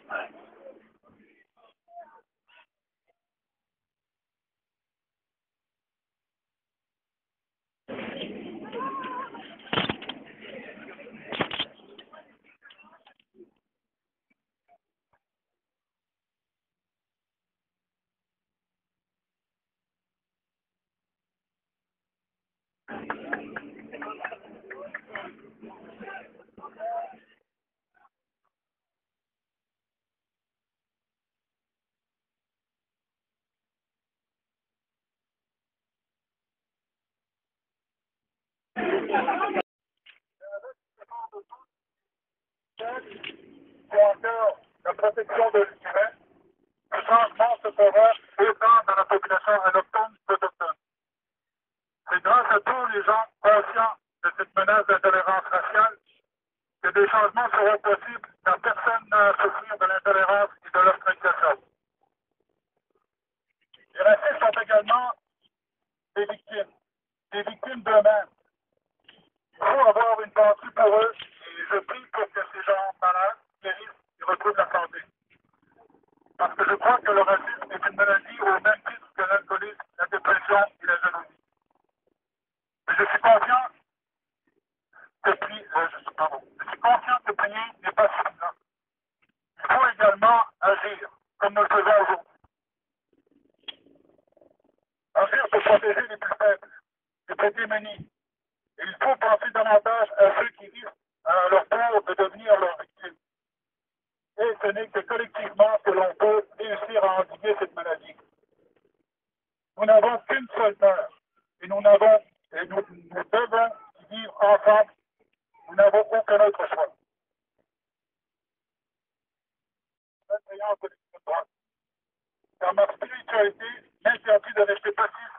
Speaker 12: Ou encore la protection de l'humain, le changement se fera autant dans la population autochtone qu'autochtone. C'est grâce à tous les gens conscients de cette menace d'intolérance raciale que des changements seront possibles quand personne n'a à souffrir de l'intolérance et de l'ostracisation. Les racistes sont également des victimes d'eux-mêmes. Il faut avoir une pensée pour eux et je prie pour que ces gens malades guérissent et retrouvent la santé. Parce que je crois que le racisme est une maladie au même titre que l'alcoolisme, la dépression et la jalousie. Mais je suis conscient que prier n'est pas suffisant. Il faut également agir comme nous le faisons aujourd'hui. Agir pour protéger les plus faibles, les plus démunis. Et il faut penser davantage à ceux qui risquent à leur tour de devenir leurs victimes. Et ce n'est que collectivement que l'on peut réussir à endiguer cette maladie. Nous n'avons qu'une seule peur. Et nous devons vivre ensemble. Nous n'avons aucun autre choix. Dans ma spiritualité, m'interdit de rester passif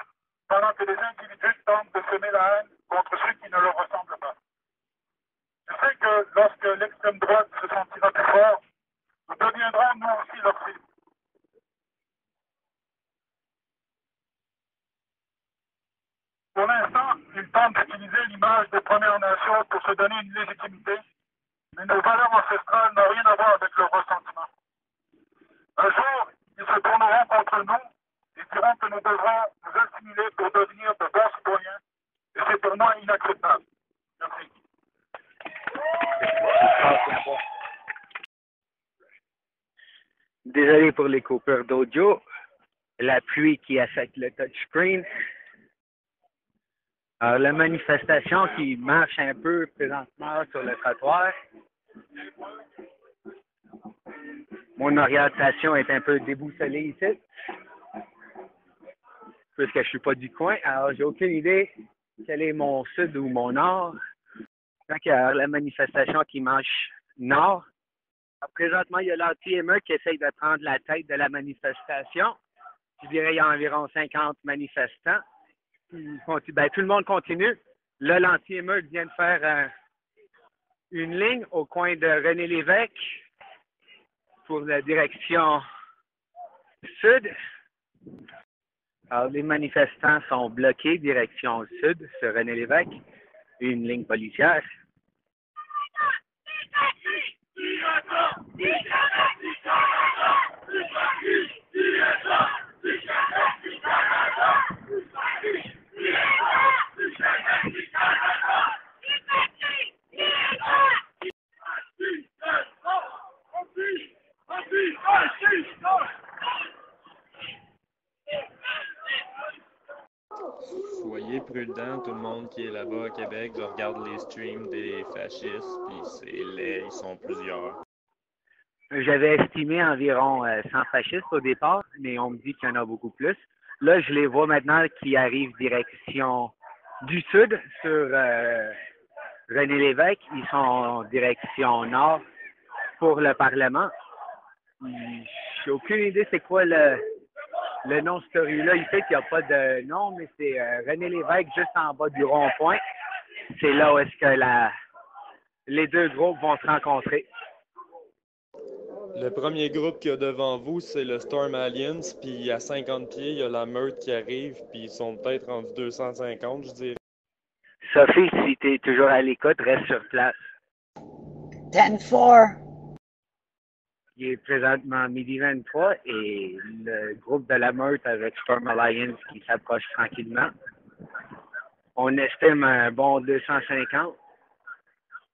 Speaker 12: pendant que les individus tentent de semer la haine contre ceux qui ne leur ressemblent pas. Je sais que lorsque l'extrême droite se sentira plus fort, nous deviendrons nous aussi leur cible. Pour l'instant, ils tentent d'utiliser l'image des Premières Nations pour se donner une légitimité, mais nos valeurs ancestrales n'ont rien à voir avec leurs ressentiments. Un jour, ils se tourneront contre nous et diront que nous devrons nous assimiler pour devenir de bons citoyens, et c'est pour moi inacceptable. Merci.
Speaker 1: Désolé pour les coupures d'audio. La pluie qui affecte le touchscreen. Alors, la manifestation qui marche un peu présentement sur le trottoir. Mon orientation est un peu déboussolée ici. Puisque je suis pas du coin. Alors, j'ai aucune idée quel est mon sud ou mon nord. Donc, il y a la manifestation qui marche nord. Alors, présentement, il y a l'anti-émeute qui essaye de prendre la tête de la manifestation. Je dirais qu'il y a environ 50 manifestants. Tout le monde continue. Là, l'anti-émeute vient de faire une ligne au coin de René Lévesque pour la direction sud. Alors, les manifestants sont bloqués direction sud sur René Lévesque, une ligne policière.
Speaker 5: soyez prudents, tout le monde qui est là-bas à Québec. Je regarde les streams des fascistes, puis c'est laid, ils sont plusieurs.
Speaker 1: J'avais estimé environ 100 fascistes au départ, mais on me dit qu'il y en a beaucoup plus. Là, je les vois maintenant qui arrivent direction du sud sur René Lévesque. Ils sont en direction nord pour le Parlement. J'ai aucune idée c'est quoi le nom de cette rue-là. Il fait qu'il n'y a pas de nom, mais c'est René Lévesque juste en bas du rond-point. C'est là où est-ce que les deux groupes vont se rencontrer.
Speaker 5: Le premier groupe qu'il y a devant vous, c'est le Storm Alliance, puis à 50 pieds, il y a la meute qui arrive, puis ils sont peut-être rendus 250, je dirais.
Speaker 1: Sophie, si tu es toujours à l'écoute, reste sur place.
Speaker 4: 10-4.
Speaker 1: Il est présentement midi 23 et le groupe de la meute avec Storm Alliance qui s'approche tranquillement. On estime un bon 250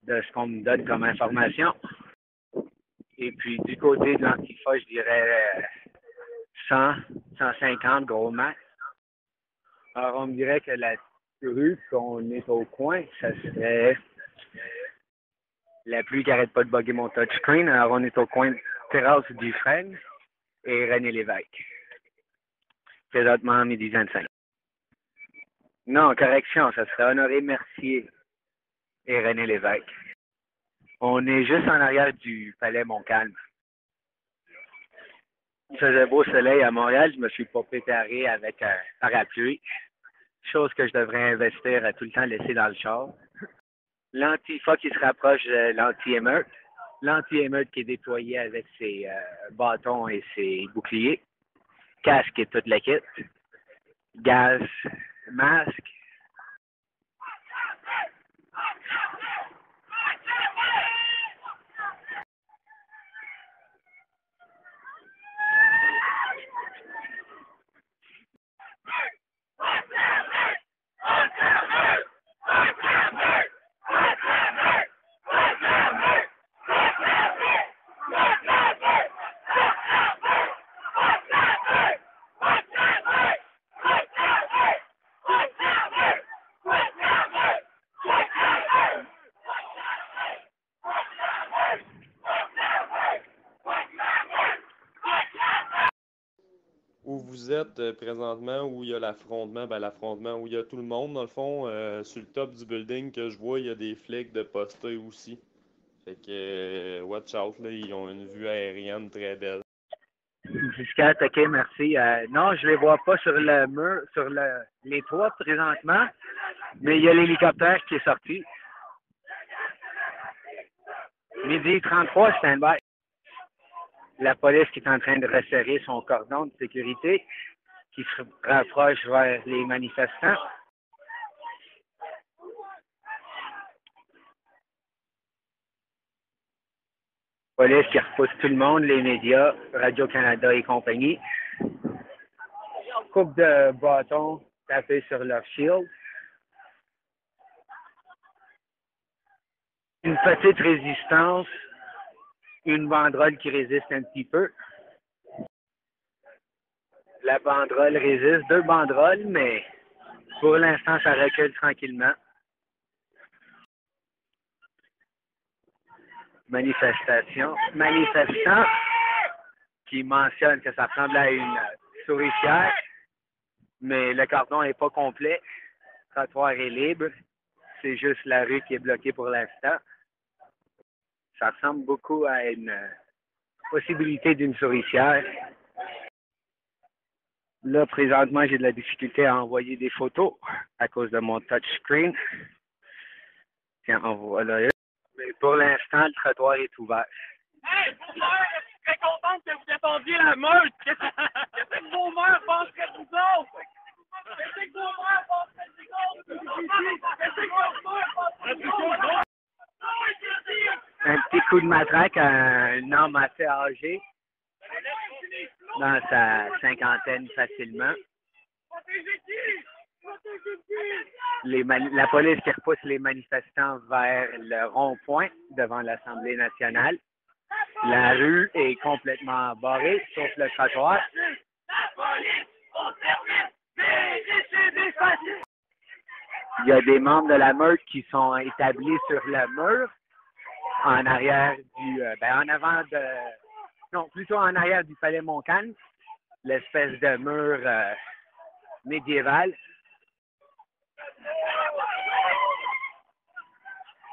Speaker 1: de ce qu'on me donne comme information. Et puis, du côté de l'Antifa, je dirais 100, 150, gros max. Alors, on me dirait que la rue qu'on est au coin, ça serait la pluie qui n'arrête pas de bugger mon touchscreen. Alors, on est au coin de Terrasse Dufresne et René Lévesque. Présentement, midi 25. Non, correction, ça serait Honoré Mercier et René Lévesque. On est juste en arrière du Palais Montcalm. Il faisait beau soleil à Montréal, je me suis pas préparé avec un parapluie, chose que je devrais investir à tout le temps laisser dans le char. L'Antifa qui se rapproche de l'anti-émeute. L'anti-émeute qui est déployé avec ses bâtons et ses boucliers, casque et toute la kit, gaz, masque.
Speaker 5: Où vous êtes présentement, où il y a l'affrontement, l'affrontement où il y a tout le monde, dans le fond, sur le top du building que je vois, il y a des flics de postés aussi. Fait que, watch out, là, ils ont une vue aérienne très belle.
Speaker 1: Jusqu'à ok, merci. Non, je les vois pas sur le mur, sur les toits présentement, mais il y a l'hélicoptère qui est sorti. Midi 33, stand-by. La police qui est en train de resserrer son cordon de sécurité, qui se rapproche vers les manifestants. Police qui repousse tout le monde, les médias, Radio-Canada et compagnie. Coupe de bâtons tapés sur leur shield. Une petite résistance. Une banderole qui résiste un petit peu. La banderole résiste. 2 banderoles, mais pour l'instant, ça recule tranquillement. Manifestation. Manifestant qui mentionne que ça ressemble à une souricière, mais le cordon n'est pas complet. Le trottoir est libre. C'est juste la rue qui est bloquée pour l'instant. Ça ressemble beaucoup à une possibilité d'une souricière. Là, présentement, j'ai de la difficulté à envoyer des photos à cause de mon touchscreen. Tiens, on voit là. Mais pour l'instant, le trottoir est ouvert.
Speaker 13: Hey, vos mères, je suis très contente que vous défendiez la meute. Qu'est-ce que vos mères penseraient de vous autres? Qu'est-ce que vos mères penseraient de vous autres? Qu'est-ce que vos mères penseraient de vous autres?
Speaker 1: Un petit coup de matraque à un homme assez âgé, dans sa cinquantaine facilement. La police qui repousse les manifestants vers le rond-point devant l'Assemblée nationale. La rue est complètement barrée, sauf le trottoir.
Speaker 13: La police au service des fascistes.
Speaker 1: Il y a des membres de la meute qui sont établis sur le mur, en arrière en avant de, non, plutôt en arrière du palais Montcalm, l'espèce de mur médiéval.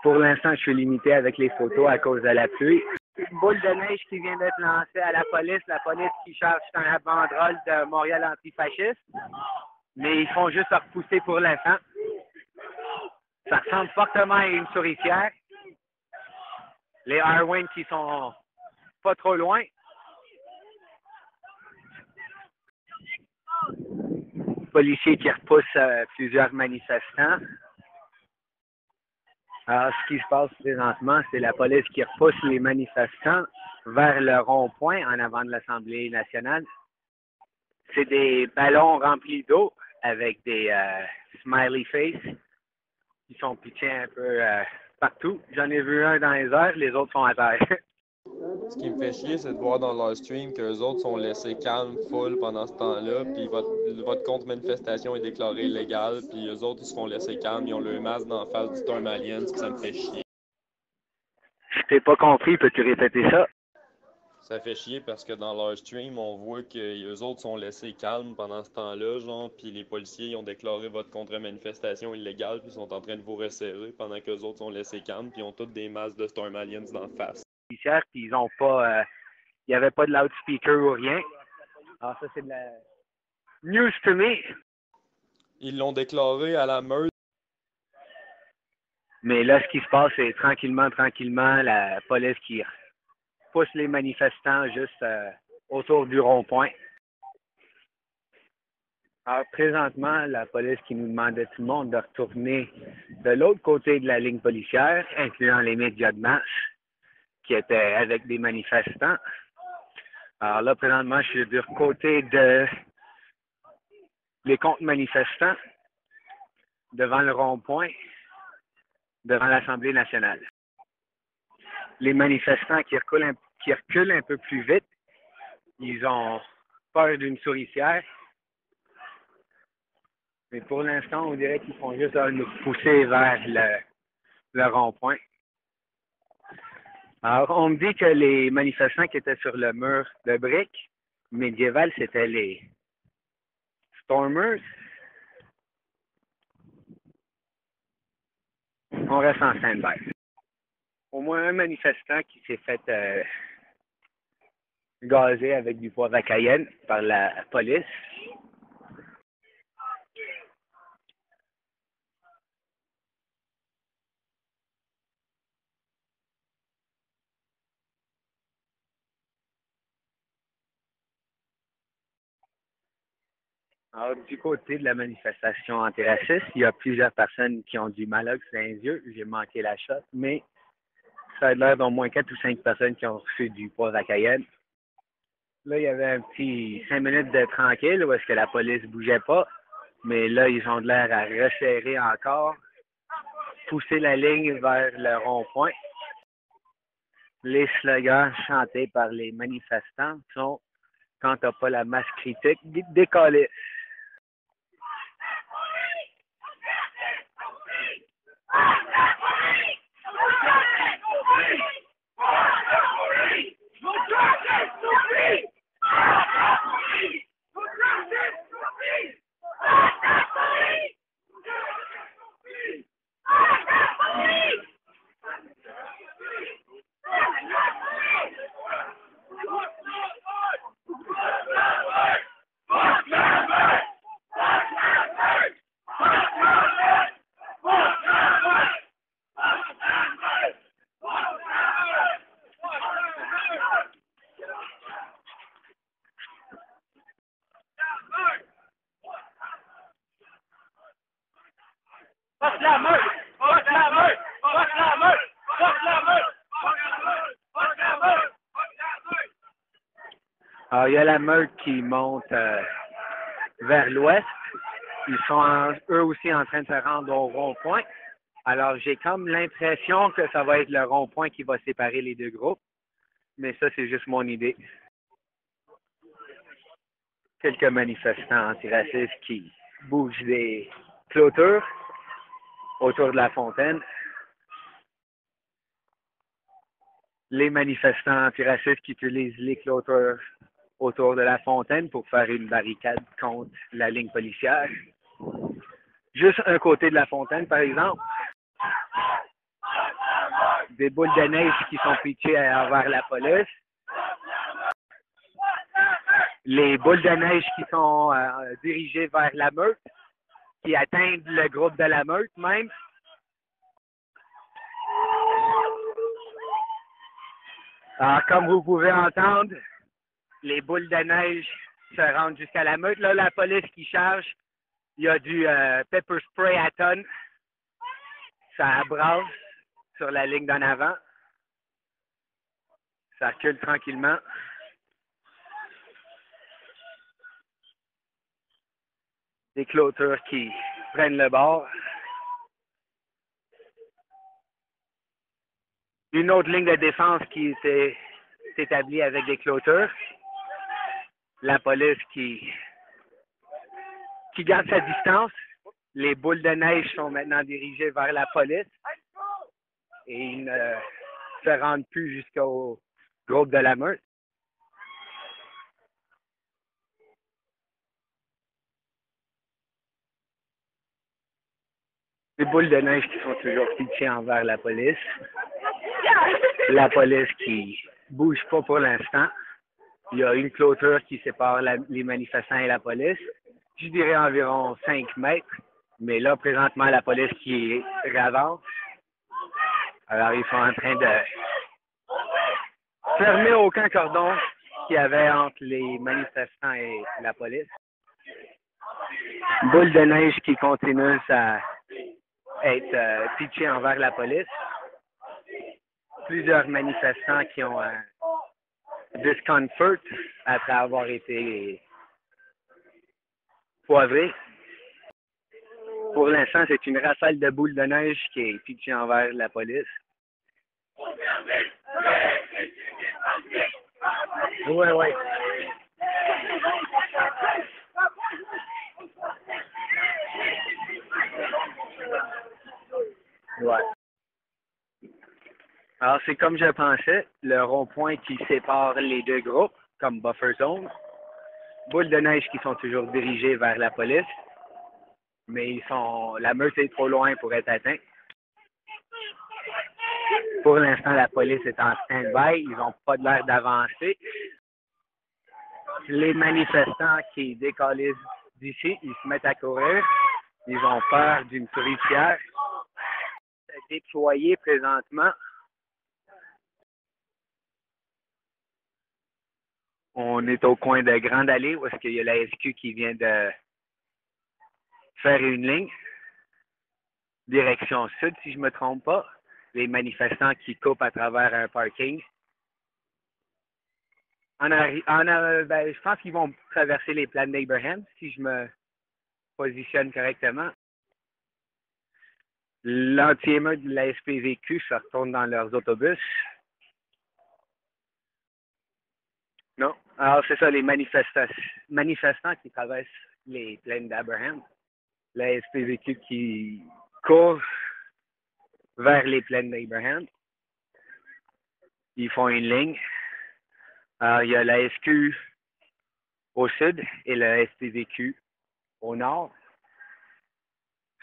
Speaker 1: Pour l'instant, je suis limité avec les photos à cause de la pluie. Une boule de neige qui vient d'être lancée à la police qui charge un banderole de Montréal antifasciste, mais ils font juste repousser pour l'instant. Ça ressemble fortement à une souricière. Les Arwin qui sont pas trop loin. Policiers qui repoussent plusieurs manifestants. Alors, ce qui se passe présentement, c'est la police qui repousse les manifestants vers le rond-point en avant de l'Assemblée nationale. C'est des ballons remplis d'eau avec des smiley face qui sont pitchés un peu partout. J'en ai vu un dans les airs, les autres sont à terre.
Speaker 5: Ce qui me fait chier, c'est de voir dans leur stream qu'eux autres sont laissés calmes, full pendant ce temps-là, puis votre contre-manifestation est déclarée illégale, puis eux autres, ils se font laisser calmes, ils ont le masque d'en face du Storm Alliance, puis ça me fait chier.
Speaker 1: Je t'ai pas compris, peux-tu répéter ça?
Speaker 5: Ça fait chier parce que dans leur stream, on voit qu'eux autres sont laissés calmes pendant ce temps-là, genre, puis les policiers ils ont déclaré votre contre-manifestation illégale, puis ils sont en train de vous resserrer pendant qu'eux autres sont laissés calmes, puis ils ont tous des masques de Storm Alliance d'en face.
Speaker 1: Puis ils ont pas, il y avait pas de loudspeaker ou rien. Alors ça, c'est de la news to me.
Speaker 5: Ils l'ont déclaré à la meute.
Speaker 1: Mais là, ce qui se passe, c'est tranquillement, la police qui pousse les manifestants juste autour du rond-point. Alors, présentement, la police qui nous demande à tout le monde de retourner de l'autre côté de la ligne policière, incluant les médias de masse qui étaient avec des manifestants. Alors là, présentement, je suis du côté de les contre-manifestants devant le rond-point, devant l'Assemblée nationale. Les manifestants qui reculent un peu plus vite, ils ont peur d'une souricière. Mais pour l'instant, on dirait qu'ils font juste nous pousser vers le rond-point. Alors, on me dit que les manifestants qui étaient sur le mur de briques médiéval, c'était les Stormers. On reste en stand-by. Au moins un manifestant qui s'est fait gazer avec du poivre à Cayenne par la police. Alors, du côté de la manifestation antiraciste, il y a plusieurs personnes qui ont du malox dans les yeux. J'ai manqué la shot, mais ça a l'air d'au moins 4 ou 5 personnes qui ont reçu du poivre à Cayenne. Là, il y avait un petit 5 minutes de tranquille où est-ce que la police bougeait pas. Mais là, ils ont de l'air à resserrer encore, pousser la ligne vers le rond-point. Les slogans chantés par les manifestants sont « Quand t'as pas la masse critique, décoller ». Alors, il y a la meute qui monte vers l'ouest. Ils sont eux aussi en train de se rendre au rond-point. Alors, j'ai comme l'impression que ça va être le rond-point qui va séparer les deux groupes. Mais ça, c'est juste mon idée. Quelques manifestants antiracistes qui bougent des clôtures. autour de la fontaine. Les manifestants antiracistes qui utilisent les clôtures autour de la fontaine pour faire une barricade contre la ligne policière. Juste un côté de la fontaine, par exemple. Des boules de neige qui sont pitchées envers la police. Les boules de neige qui sont dirigées vers la meute, qui atteignent le groupe de la meute même. Alors, comme vous pouvez entendre, les boules de neige se rendent jusqu'à la meute. Là, la police qui charge, il y a du pepper spray à tonnes. Ça brasse sur la ligne d'en avant. Ça recule tranquillement. Des clôtures qui prennent le bord. Une autre ligne de défense qui s'est établie avec des clôtures. La police qui garde sa distance. Les boules de neige sont maintenant dirigées vers la police et ils ne se rendent plus jusqu'au groupe de la meute. Les boules de neige qui sont toujours pitchées envers la police. La police qui bouge pas pour l'instant. Il y a une clôture qui sépare les manifestants et la police. Je dirais environ 5 mètres. Mais là, présentement, la police qui avance. Alors, ils sont en train de fermer aucun cordon qu'il y avait entre les manifestants et la police. Boule de neige qui continue à être pitchée envers la police. Plusieurs manifestants qui ont un discomfort après avoir été poivrés. Pour l'instant, c'est une rafale de boules de neige qui est pitchée envers la police. Ouais. Ouais. Alors, c'est comme je pensais, le rond-point qui sépare les deux groupes, comme buffer zone. Boules de neige qui sont toujours dirigées vers la police. Mais la meute est trop loin pour être atteinte. Pour l'instant, la police est en stand-by. Ils n'ont pas l'air d'avancer. Les manifestants qui décalissent d'ici, ils se mettent à courir. Ils ont peur d'une souricière. C'est déployé présentement. On est au coin de Grande Allée où est-ce qu'il y a la SQ qui vient de faire une ligne, direction sud, si je ne me trompe pas. Les manifestants qui coupent à travers un parking. Je pense qu'ils vont traverser les plaines d'Abraham, si je me positionne correctement. L'anti-émeute de la SPVQ se retourne dans leurs autobus. Non. Alors, c'est ça, les manifestants qui traversent les plaines d'Abraham. La SPVQ qui court vers les plaines d'Abraham. Ils font une ligne. Alors, il y a la SQ au sud et la SPVQ au nord,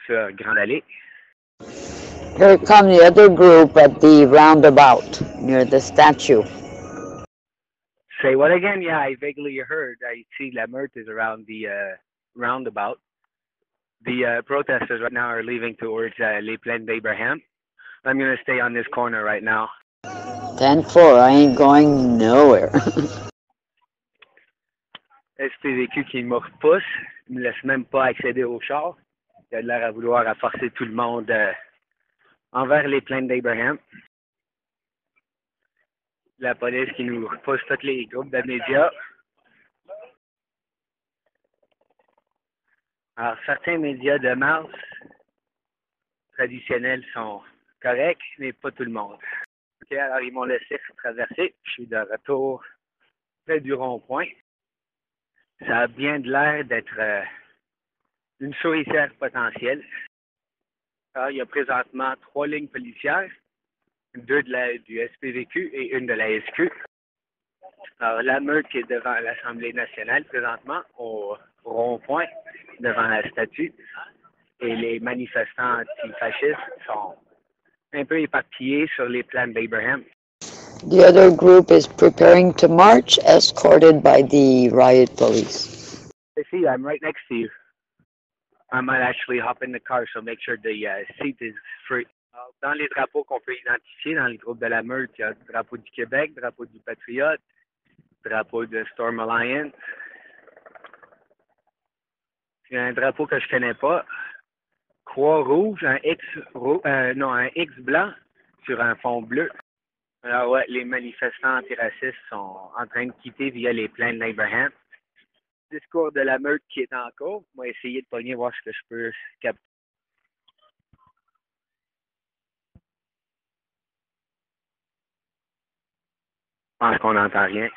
Speaker 1: sur Grande Allée.
Speaker 4: Here come the other group at the roundabout near the statue.
Speaker 1: Say what again? Yeah, I vaguely heard. I see la meute is around the roundabout. The protesters right now are leaving towards les plaines d'Abraham. I'm going to stay on this corner right now.
Speaker 4: 10-4, I ain't going nowhere.
Speaker 1: SPVQ qui me repousse, ne me laisse même pas accéder au char. Il a l'air à vouloir forcer tout le monde envers les plaines d'Abraham. La police qui nous repousse tous les groupes de médias. Alors, certains médias de masse traditionnels sont corrects, mais pas tout le monde. OK, alors ils m'ont laissé traverser. Je suis de retour près du rond-point. Ça a bien de l'air d'être une souricière potentielle. Alors, il y a présentement 3 lignes policières, 2 du SPVQ et une de la SQ. Alors, la meute qui est devant l'Assemblée nationale présentement, au rond-point, devant la statue, et les manifestants antifascistes sont un peu éparpillés sur les plaines d'Abraham.
Speaker 4: The other group is preparing to march, escorted by the riot police.
Speaker 1: I see, I'm right next to you. I might actually hop in the car, so make sure the seat is free. Alors, dans les drapeaux qu'on peut identifier dans les groupes de la meute, il y a le drapeau du Québec, le drapeau du Patriote, le drapeau de Storm Alliance. Il y a un drapeau que je connais pas. Croix rouge, un X blanc sur un fond bleu. Alors ouais, les manifestants antiracistes sont en train de quitter via les plaines d'Abraham. Le discours de la meute qui est en cours, on va essayer de pogner, voir ce que je peux capter. Je pense qu'on n'entend rien.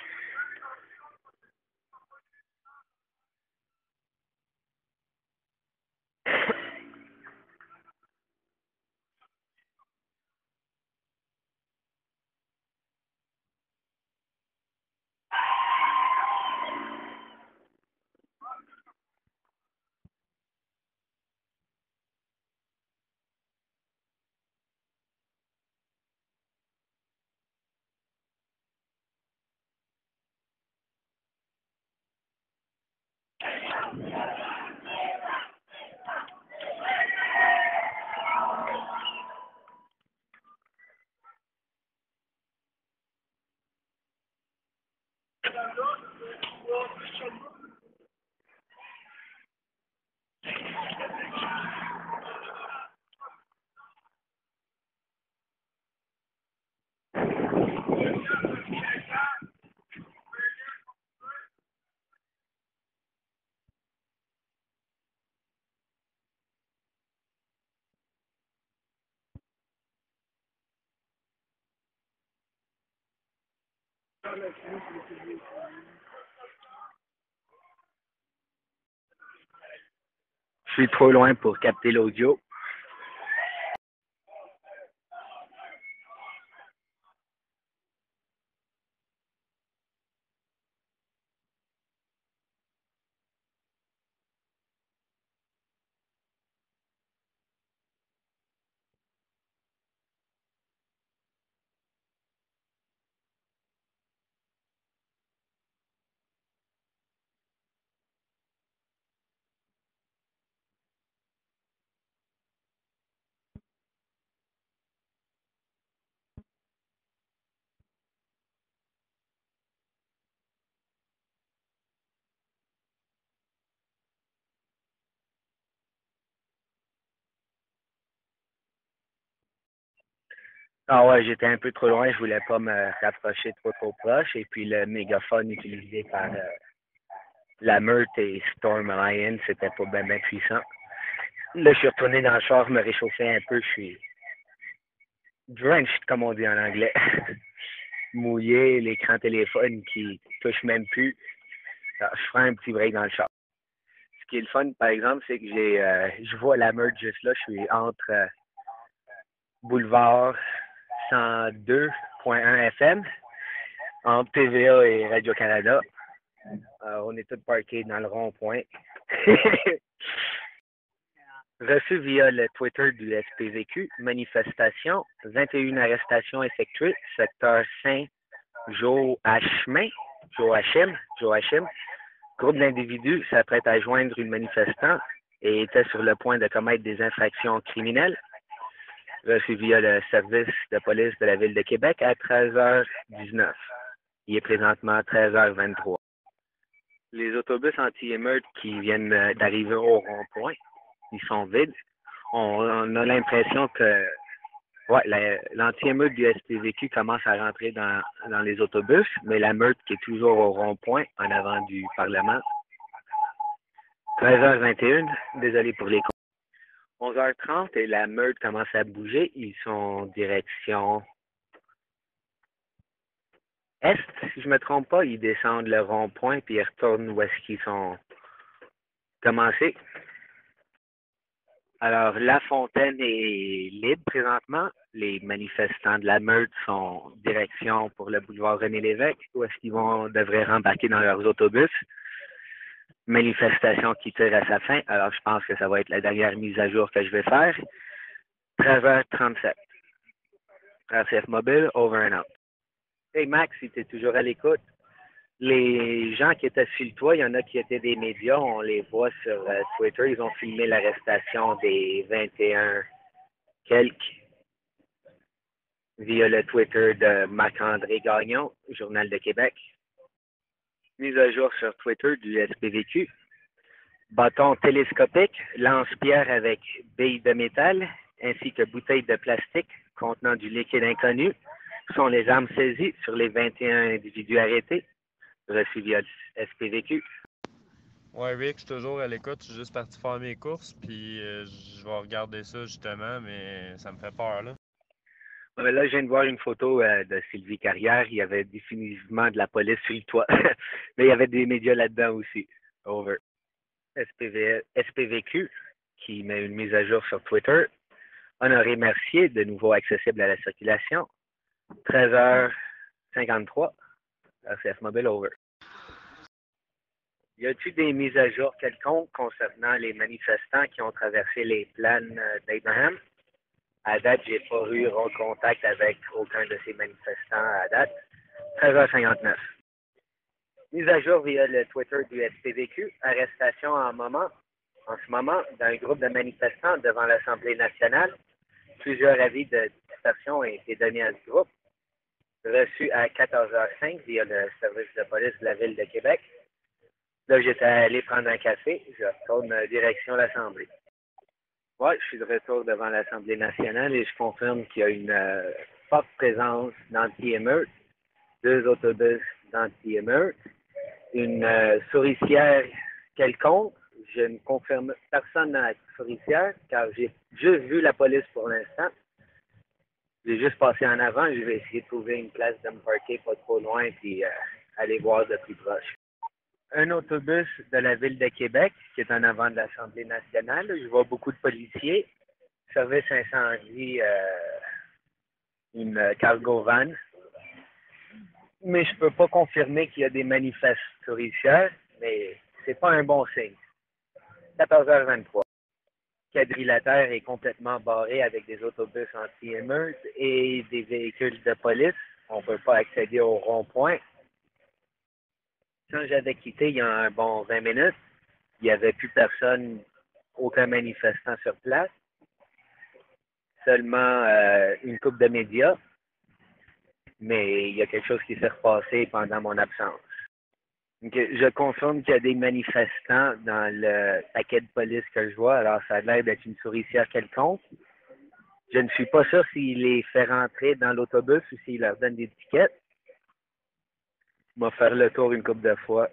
Speaker 1: Je suis trop loin pour capter l'audio. Ah ouais, j'étais un peu trop loin, je voulais pas me rapprocher trop proche. Et puis le mégaphone utilisé par la meute et Storm Alliance, c'était pas bien puissant. Là, je suis retourné dans le char, me réchauffer un peu, je suis drenched, comme on dit en anglais. Mouillé, l'écran téléphone qui touche même plus. Alors, je ferai un petit break dans le char. Ce qui est le fun, par exemple, c'est que je vois la meute juste là, je suis entre Boulevard 102.1 FM, entre TVA et Radio-Canada. On est tous parkés dans le rond-point. Reçu via le Twitter du SPVQ, manifestation, 21 arrestations effectuées, secteur Saint-Joachim, groupe d'individus s'apprête à joindre une manifestante et était sur le point de commettre des infractions criminelles. Reçu via le service de police de la Ville de Québec à 13h19. Il est présentement 13h23. Les autobus anti-émeutes qui viennent d'arriver au rond-point, ils sont vides. On a l'impression que l'anti-émeute du SPVQ commence à rentrer dans les autobus, mais la meute qui est toujours au rond-point en avant du Parlement. 13h21, désolé pour les 11h30 et la meute commence à bouger. Ils sont direction est, si je me trompe pas. Ils descendent le rond-point puis ils retournent où est-ce qu'ils sont commencés. Alors, La Fontaine est libre présentement. Les manifestants de la meute sont direction pour le boulevard René-Lévesque, où est-ce qu'ils devraient rembarquer dans leurs autobus. Manifestation qui tire à sa fin. Alors, je pense que ça va être la dernière mise à jour que je vais faire. 13h37. RCF Mobile, over and out. Hey Max, si tu es toujours à l'écoute, les gens qui étaient sur le toit, il y en a qui étaient des médias, on les voit sur Twitter, ils ont filmé l'arrestation des 21 quelques via le Twitter de Marc-André Gagnon, Journal de Québec. Mise à jour sur Twitter du SPVQ. Bâton télescopique, lance-pierre avec billes de métal, ainsi que bouteilles de plastique contenant du liquide inconnu sont les armes saisies sur les 21 individus arrêtés, reçus via le SPVQ.
Speaker 5: Ouais, Rick, je suis toujours à l'écoute. Je suis juste parti faire mes courses, puis je vais regarder ça justement, mais ça me fait peur, là.
Speaker 1: Ouais, là, je viens de voir une photo de Sylvie Carrière. Il y avait définitivement de la police sur le toit. Mais il y avait des médias là-dedans aussi. Over. SPVQ, qui met une mise à jour sur Twitter. Honoré Mercier, de nouveau accessible à la circulation. 13h53. RCF Mobile, over. Y a-t-il des mises à jour quelconques concernant les manifestants qui ont traversé les plaines d'Abraham? À date, j'ai pas eu contact avec aucun de ces manifestants à date. 13h59. Mise à jour via le Twitter du SPVQ. Arrestation en ce moment d'un groupe de manifestants devant l'Assemblée nationale. Plusieurs avis de dispersion ont été donnés à ce groupe. Reçu à 14h05 via le service de police de la Ville de Québec. Là, j'étais allé prendre un café. Je retourne direction l'Assemblée. Oui, je suis de retour devant l'Assemblée nationale et je confirme qu'il y a une forte présence d'anti-émeute, 2 autobus d'anti-émeute, une souricière quelconque. Je ne confirme personne dans la souricière car j'ai juste vu la police pour l'instant. J'ai juste passé en avant. Je vais essayer de trouver une place de me parker pas trop loin puis aller voir de plus proche. Un autobus de la Ville de Québec qui est en avant de l'Assemblée nationale. Je vois beaucoup de policiers. Service incendie, une cargo van. Mais je peux pas confirmer qu'il y a des manifestants souricières, mais c'est pas un bon signe. 14h23. Quadrilatère est complètement barré avec des autobus anti-émeute et des véhicules de police. On peut pas accéder au rond-point. Quand j'avais quitté il y a un bon 20 minutes, il n'y avait plus personne, aucun manifestant sur place. Seulement une couple de médias. Mais il y a quelque chose qui s'est repassé pendant mon absence. Donc, je confirme qu'il y a des manifestants dans le paquet de police que je vois. Alors, ça a l'air d'être une souricière quelconque. Je ne suis pas sûr s'il les fait rentrer dans l'autobus ou s'il leur donne des tickets. Je vais faire le tour une couple de fois.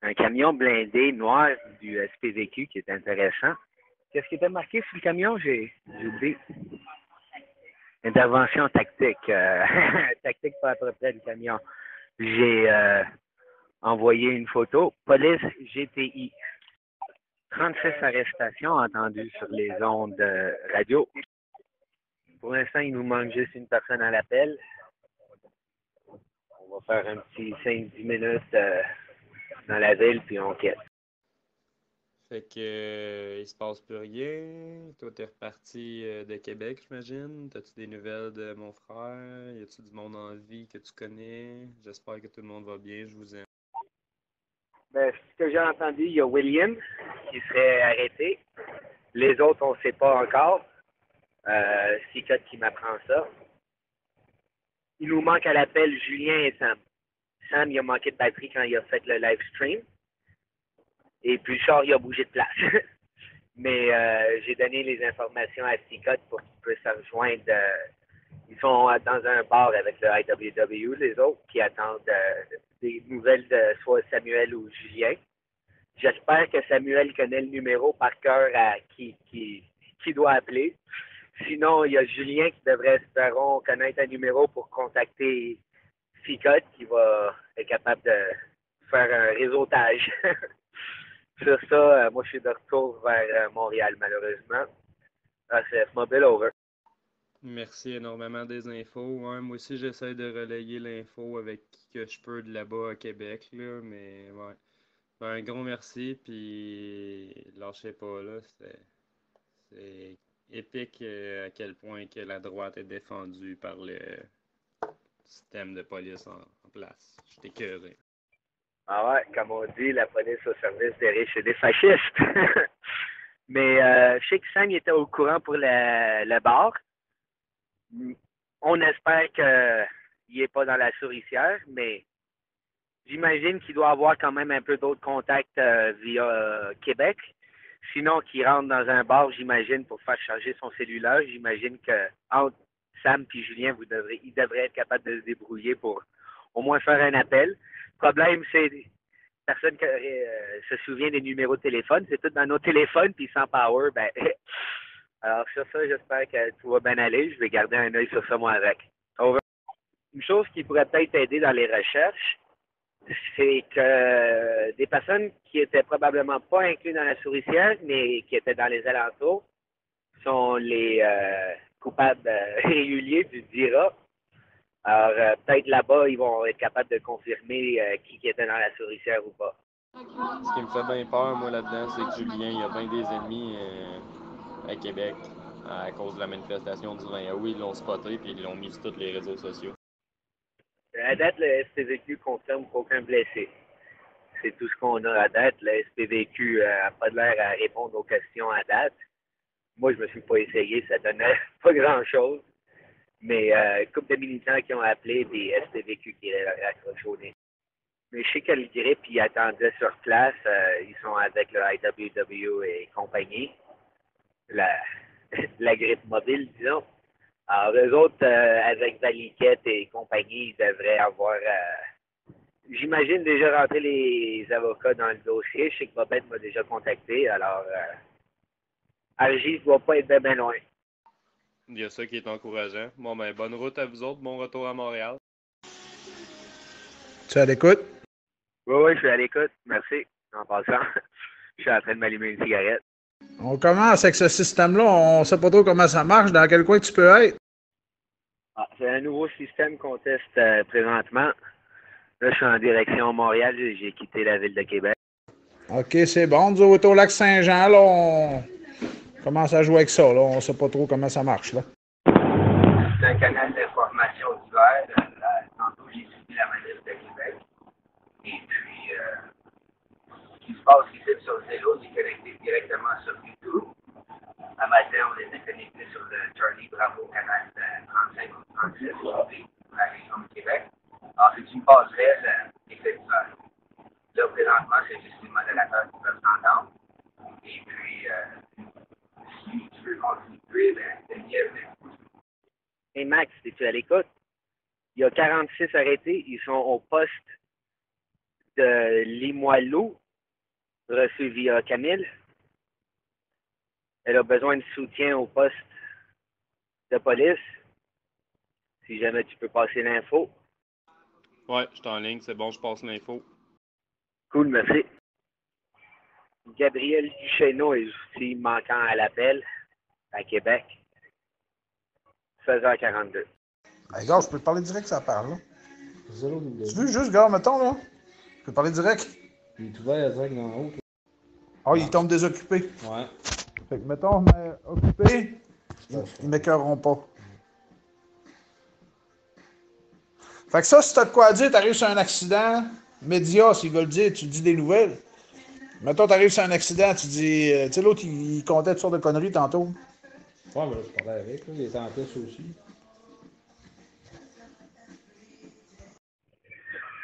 Speaker 1: Un camion blindé noir du SPVQ qui est intéressant. Qu'est-ce qui était marqué sur le camion? J'ai oublié. Intervention tactique. Tactique pas à peu près du camion. J'ai envoyé une photo. Police GTI. 36 arrestations entendues sur les ondes radio. Pour l'instant, il nous manque juste une personne à l'appel. On va faire un petit 5-10 minutes dans la ville, puis on quitte.
Speaker 5: Fait que il se passe plus rien. Toi, t'es reparti de Québec, j'imagine. T'as-tu des nouvelles de mon frère? Y a-tu du monde en vie que tu connais? J'espère que tout le monde va bien. Je vous aime.
Speaker 1: Ben, ce que j'ai entendu, il y a William qui serait arrêté. Les autres, on ne sait pas encore. Sicotte qui m'apprend ça. Il nous manque à l'appel Julien et Sam. Sam, il a manqué de batterie quand il a fait le live stream. Et puis le char, il a bougé de place. Mais j'ai donné les informations à Sicotte pour qu'il puisse se rejoindre. Ils sont dans un bar avec le IWW, les autres, qui attendent des nouvelles de soit Samuel ou Julien. J'espère que Samuel connaît le numéro par cœur à qui doit appeler. Sinon, il y a Julien qui devrait, espérons, connaître un numéro pour contacter Sicotte qui va être capable de faire un réseautage. Sur ça, moi, je suis de retour vers Montréal, malheureusement. ACF Mobile, over.
Speaker 5: Merci énormément des infos. Ouais, moi aussi, j'essaie de relayer l'info avec qui que je peux de là-bas à Québec, là, mais ouais. Ben, un gros merci, puis lâchez pas, là. C'est épique à quel point que la droite est défendue par le système de police en place. J'étais écœuré.
Speaker 1: Ah ouais, comme on dit, la police au service des riches et des fascistes. Mais je sais que Sam il était au courant pour le bar. On espère qu'il n'est pas dans la souricière, mais j'imagine qu'il doit avoir quand même un peu d'autres contacts via Québec. Sinon, qu'il rentre dans un bar, j'imagine, pour faire charger son cellulaire. J'imagine que entre Sam et Julien, ils devraient être capables de se débrouiller pour au moins faire un appel. Le problème, c'est personne qui se souvient des numéros de téléphone. C'est tout dans nos téléphones, puis sans power, ben... Alors, sur ça, j'espère que tout va bien aller. Je vais garder un œil sur ça, moi, avec. Over. Une chose qui pourrait peut-être aider dans les recherches, c'est que des personnes qui étaient probablement pas incluses dans la souricière, mais qui étaient dans les alentours, sont les coupables réguliers du DIRA. Alors, peut-être là-bas, ils vont être capables de confirmer qui était dans la souricière ou pas.
Speaker 5: Ce qui me fait bien peur, moi, là-dedans, c'est que Julien, il y a bien des ennemis à Québec à cause de la manifestation du 20 août. Ils l'ont spoté puis ils l'ont mis sur tous les réseaux sociaux.
Speaker 1: À date, le SPVQ confirme qu'aucun blessé. C'est tout ce qu'on a à date. Le SPVQ n'a pas de l'air à répondre aux questions à date. Moi, je me suis pas essayé, ça donnait pas grand-chose. Mais une couple de militants qui ont appelé des SPVQ qui accrochent au nez. Mais je sais que le grippe, ils attendaient sur place. Ils sont avec le IWW et compagnie. La grippe mobile, disons. Alors, eux autres, avec Valiquette et compagnie, ils devraient avoir, j'imagine, déjà rentré les avocats dans le dossier. Je sais que Bobette m'a déjà contacté. Alors, Argis ne doit pas être bien loin.
Speaker 5: Il y a ça qui est encourageant. Bon, ben, bonne route à vous autres. Bon retour à Montréal.
Speaker 14: Tu es à l'écoute?
Speaker 1: Oui, je suis à l'écoute. Merci. En passant, je suis en train de m'allumer une cigarette.
Speaker 14: On commence avec ce système-là. On ne sait pas trop comment ça marche. Dans quel coin tu peux être?
Speaker 1: Ah, c'est un nouveau système qu'on teste présentement. Là, je suis en direction Montréal. J'ai quitté la ville de Québec.
Speaker 14: OK, c'est bon. Nous autres, au lac Saint-Jean, là, on commence à jouer avec ça. Là. On ne sait pas trop comment ça marche. Là.
Speaker 1: C'est un canal d'information divers. Tantôt, j'ai suivi la manif de Québec. Et puis, ce qui se passe ici sur Zelo, c'est connecté directement sur YouTube. À matin, on était connecté sur le Charlie Bravo canal 35 ou 36 pour la région de Québec. Alors, c'est une passerelle effectuelle. Là, présentement, c'est juste les modérateurs qui peuvent s'entendre. Et puis, si tu veux continuer, ben, c'est bienvenu. Hey Max, es-tu à l'écoute? Il y a 46 arrêtés. Ils sont au poste de Limoilou, reçu via Camille. Elle a besoin de soutien au poste de police. Si jamais tu peux passer l'info.
Speaker 5: Ouais, je suis en ligne, c'est bon, je passe l'info.
Speaker 1: Cool, merci. Gabriel Duchesneau est aussi manquant à l'appel à Québec. 16h42.
Speaker 14: Hey, gars, je peux te parler direct, ça parle. Là. Tu veux juste, gars, mettons, là? Je peux te parler direct.
Speaker 15: Il est ouvert direct dans le haut.
Speaker 14: Ah, il tombe désoccupé.
Speaker 15: Ouais.
Speaker 14: Fait que, mettons, mais occupé, ils m'écœureront pas. Fait que ça, si t'as de quoi dire, t'arrives sur un accident, médias, s'ils veulent dire, tu dis des nouvelles. Mettons, t'arrives sur un accident, tu dis... tu sais, l'autre, il comptait toutes sortes de conneries tantôt.
Speaker 15: Ouais, mais là, je parlais avec, là. Il était en test aussi.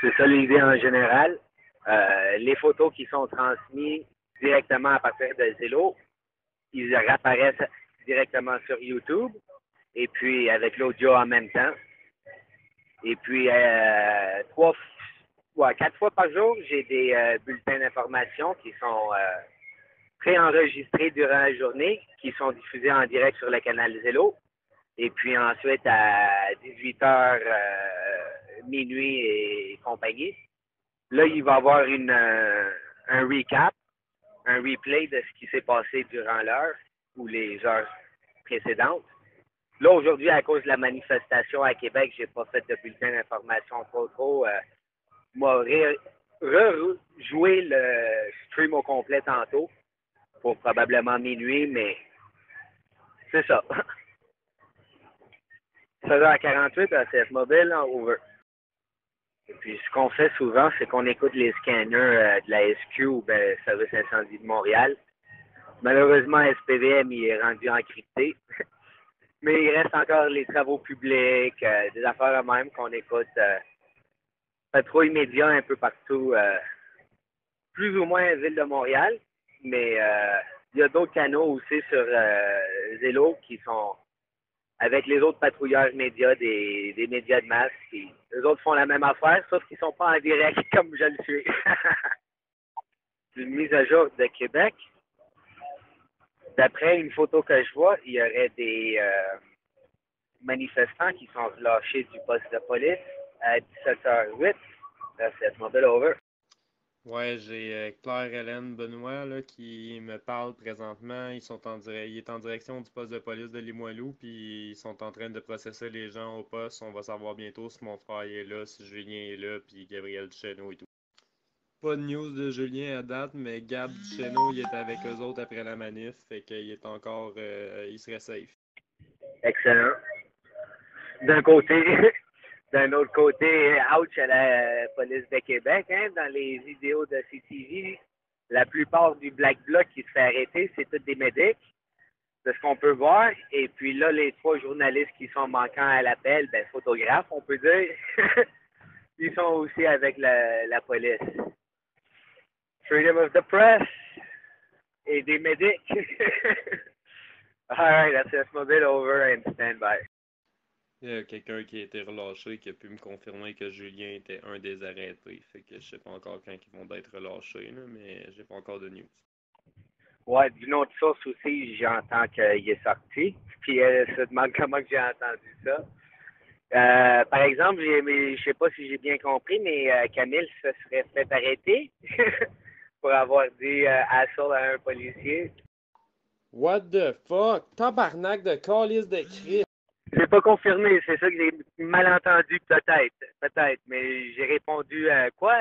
Speaker 1: C'est ça l'idée en général. Les photos qui sont transmises directement à partir de Zelo, ils réapparaissent directement sur YouTube. Et puis, avec l'audio en même temps. Et puis, 4 fois par jour, j'ai des bulletins d'information qui sont préenregistrés durant la journée, qui sont diffusés en direct sur le canal Zelo. Et puis ensuite, à 18h, minuit et compagnie, là, il va y avoir un recap un replay de ce qui s'est passé durant l'heure ou les heures précédentes. Là, aujourd'hui, à cause de la manifestation à Québec, j'ai pas fait de bulletin d'information trop. M'a rejoué le stream au complet tantôt pour probablement minuit, mais c'est ça. 16h48 à CS Mobile, over. Et puis, ce qu'on fait souvent, c'est qu'on écoute les scanners de la SQ ou Service Incendie de Montréal. Malheureusement, SPVM, il est rendu encrypté. Mais il reste encore les travaux publics, des affaires de même qu'on écoute. Patrouille médias un peu partout, plus ou moins Ville de Montréal. Mais il y a d'autres canaux aussi sur Zelo qui sont avec les autres patrouilleurs médias, des médias de masse. Les autres font la même affaire, sauf qu'ils sont pas en direct comme je le suis. Une mise à jour de Québec. D'après une photo que je vois, il y aurait des manifestants qui sont relâchés du poste de police à 17h08. C'est mobile over.
Speaker 5: Ouais, j'ai Claire-Hélène Benoît là, qui me parle présentement. Il est en direction du poste de police de Limoilou, puis ils sont en train de processer les gens au poste. On va savoir bientôt si mon frère est là, si Julien est là, puis Gabriel Duchesneau et tout. Pas de news de Julien à date, mais Gab Duchesneau, il est avec eux autres après la manif, fait qu'il est encore, il serait safe.
Speaker 1: Excellent. D'un côté, d'un autre côté, ouch à la police de Québec, hein, dans les vidéos de CTV, la plupart du Black Bloc qui se fait arrêter, c'est tous des médics, de ce qu'on peut voir. Et puis là, les 3 journalistes qui sont manquants à l'appel, photographes, on peut dire, ils sont aussi avec la police. Freedom of the press et des médics. All right, that's S Mobile over and stand by.
Speaker 5: Il y a quelqu'un qui a été relâché qui a pu me confirmer que Julien était un des arrêtés. Fait que je sais pas encore quand ils vont être relâchés, là, mais j'ai pas encore de news.
Speaker 1: Ouais, d'une autre source aussi, j'entends qu'il est sorti. Puis elle se demande comment que j'ai entendu ça. Par exemple, je sais pas si j'ai bien compris, mais Camille se serait fait arrêter pour avoir dit assaut à un policier.
Speaker 5: What the fuck? Tabarnak de calice de Christ!
Speaker 1: J'ai pas confirmé, c'est ça que j'ai mal entendu, peut-être, mais j'ai répondu quoi,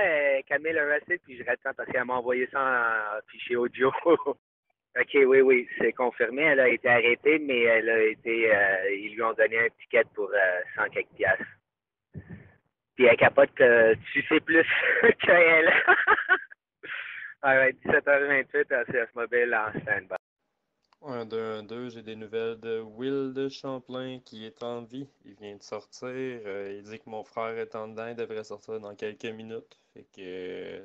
Speaker 1: Camille arrested, puis je réponds parce qu'elle m'a envoyé ça en fichier audio. Ok, oui, c'est confirmé, elle a été arrêtée, mais elle a été, ils lui ont donné un ticket pour 100 quelques piastres. Puis elle capote que tu sais plus qu'elle. Alright, 17h28 à CS Mobile en stand-by.
Speaker 5: 1-2-1-2, j'ai des nouvelles de Will de Champlain qui est en vie. Il vient de sortir. Il dit que mon frère est en dedans. Il devrait sortir dans quelques minutes. Fait que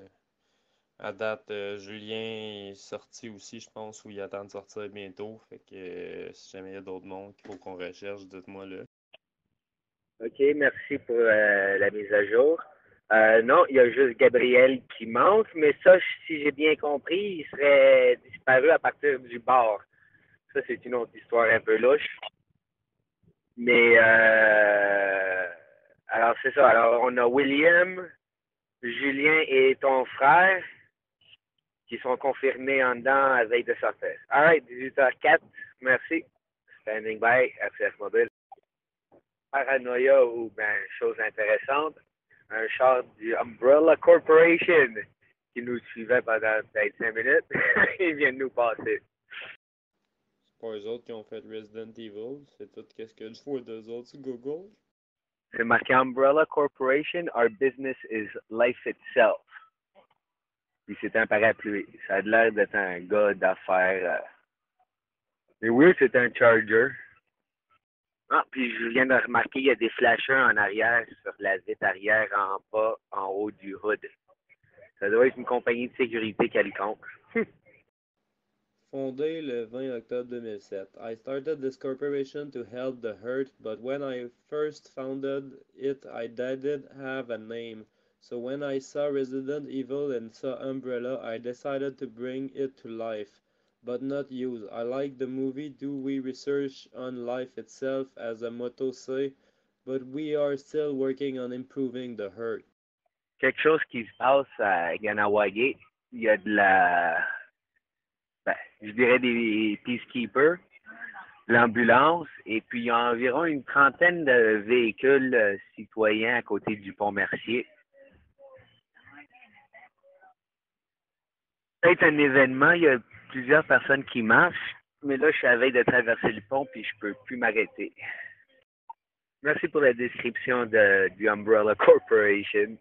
Speaker 5: à date, Julien est sorti aussi, je pense, ou il attend de sortir bientôt. Fait que si jamais il y a d'autres mondes qu'il faut qu'on recherche, dites-moi là.
Speaker 1: OK, merci pour la mise à jour. Non, il y a juste Gabriel qui manque, mais ça, si j'ai bien compris, il serait disparu à partir du bar. Ça, c'est une autre histoire un peu louche. Mais, alors, c'est ça. Alors, on a William, Julien et ton frère qui sont confirmés en dedans à veille de sortir. All right, 18h04. Merci. Standing by, RCF Mobile. Paranoia ou, chose intéressante, un char du Umbrella Corporation qui nous suivait pendant peut-être 5 minutes. Ils viennent nous passer.
Speaker 5: C'est pas eux autres qui ont fait Resident Evil, c'est tout qu'est-ce que je vois d'eux autres sur Google.
Speaker 1: C'est marqué Umbrella Corporation, our business is life itself. Puis c'est un parapluie. Ça a l'air d'être un gars d'affaires. Mais oui, c'est un Charger. Ah, puis je viens de remarquer, il y a des flashers en arrière, sur la vitre arrière, en bas, en haut du hood. Ça doit être une compagnie de sécurité quelconque.
Speaker 5: Fondé le 20 octobre 2007. I started this corporation to help the hurt, but when I first founded it, I didn't have a name. So when I saw Resident Evil and saw Umbrella, I decided to bring it to life, but not use. I like the movie. Do we research on life itself, as a motto say, but we are still working on improving the hurt.
Speaker 1: Quelque chose qui se passe à Ganawagé, il y a de je dirais des peacekeepers, l'ambulance, et puis il y a environ une trentaine de véhicules citoyens à côté du pont Mercier. Peut-être un événement, il y a plusieurs personnes qui marchent, mais là, je suis à la veille de traverser le pont, puis je peux plus m'arrêter. Merci pour la description du Umbrella Corporation.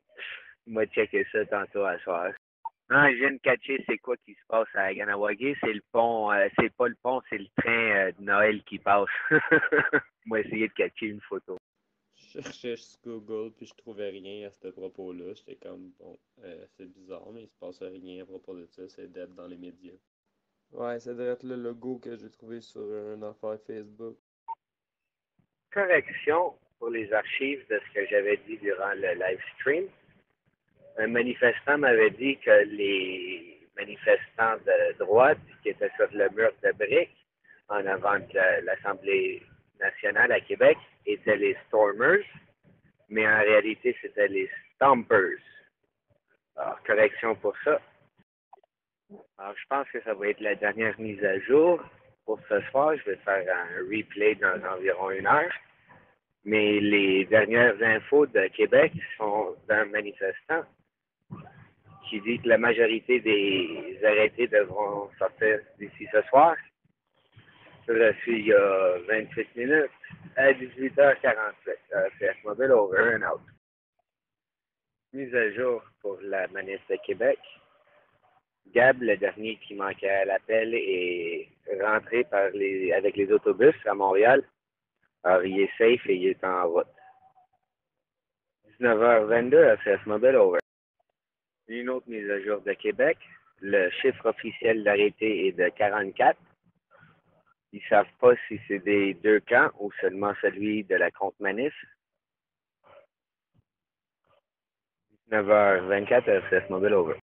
Speaker 1: On va checker ça tantôt à soir. Non, je viens de catcher c'est quoi qui se passe à Ganawagé. C'est le pont, c'est pas le pont, c'est le train de Noël qui passe. On va essayer de catcher une photo.
Speaker 5: Je cherchais sur Google puis je trouvais rien à ce propos-là. J'étais comme, bon, c'est bizarre, mais il se passe rien à propos de ça. C'est d'être dans les médias. Ouais, ça devrait être le logo que j'ai trouvé sur une affaire Facebook.
Speaker 1: Correction pour les archives de ce que j'avais dit durant le live stream. Un manifestant m'avait dit que les manifestants de droite qui étaient sur le mur de briques en avant de l'Assemblée nationale à Québec étaient les Stormers, mais en réalité, c'était les Stompers. Alors, correction pour ça. Alors, je pense que ça va être la dernière mise à jour pour ce soir. Je vais faire un replay dans environ 1 heure. Mais les dernières infos de Québec sont d'un manifestant qui dit que la majorité des arrêtés devront sortir d'ici ce soir. Je reçu il y a 28 minutes à 18h48. CS Mobile over and out. Mise à jour pour la manif de Québec. Gab, le dernier qui manquait à l'appel, est rentré avec les autobus à Montréal. Alors, il est safe et il est en route. 19h22 à CS Mobile over. Une autre mise à jour de Québec. Le chiffre officiel d'arrêté est de 44. Ils ne savent pas si c'est des 2 camps ou seulement celui de la contre-manif. 19h24 à CS Mobile over.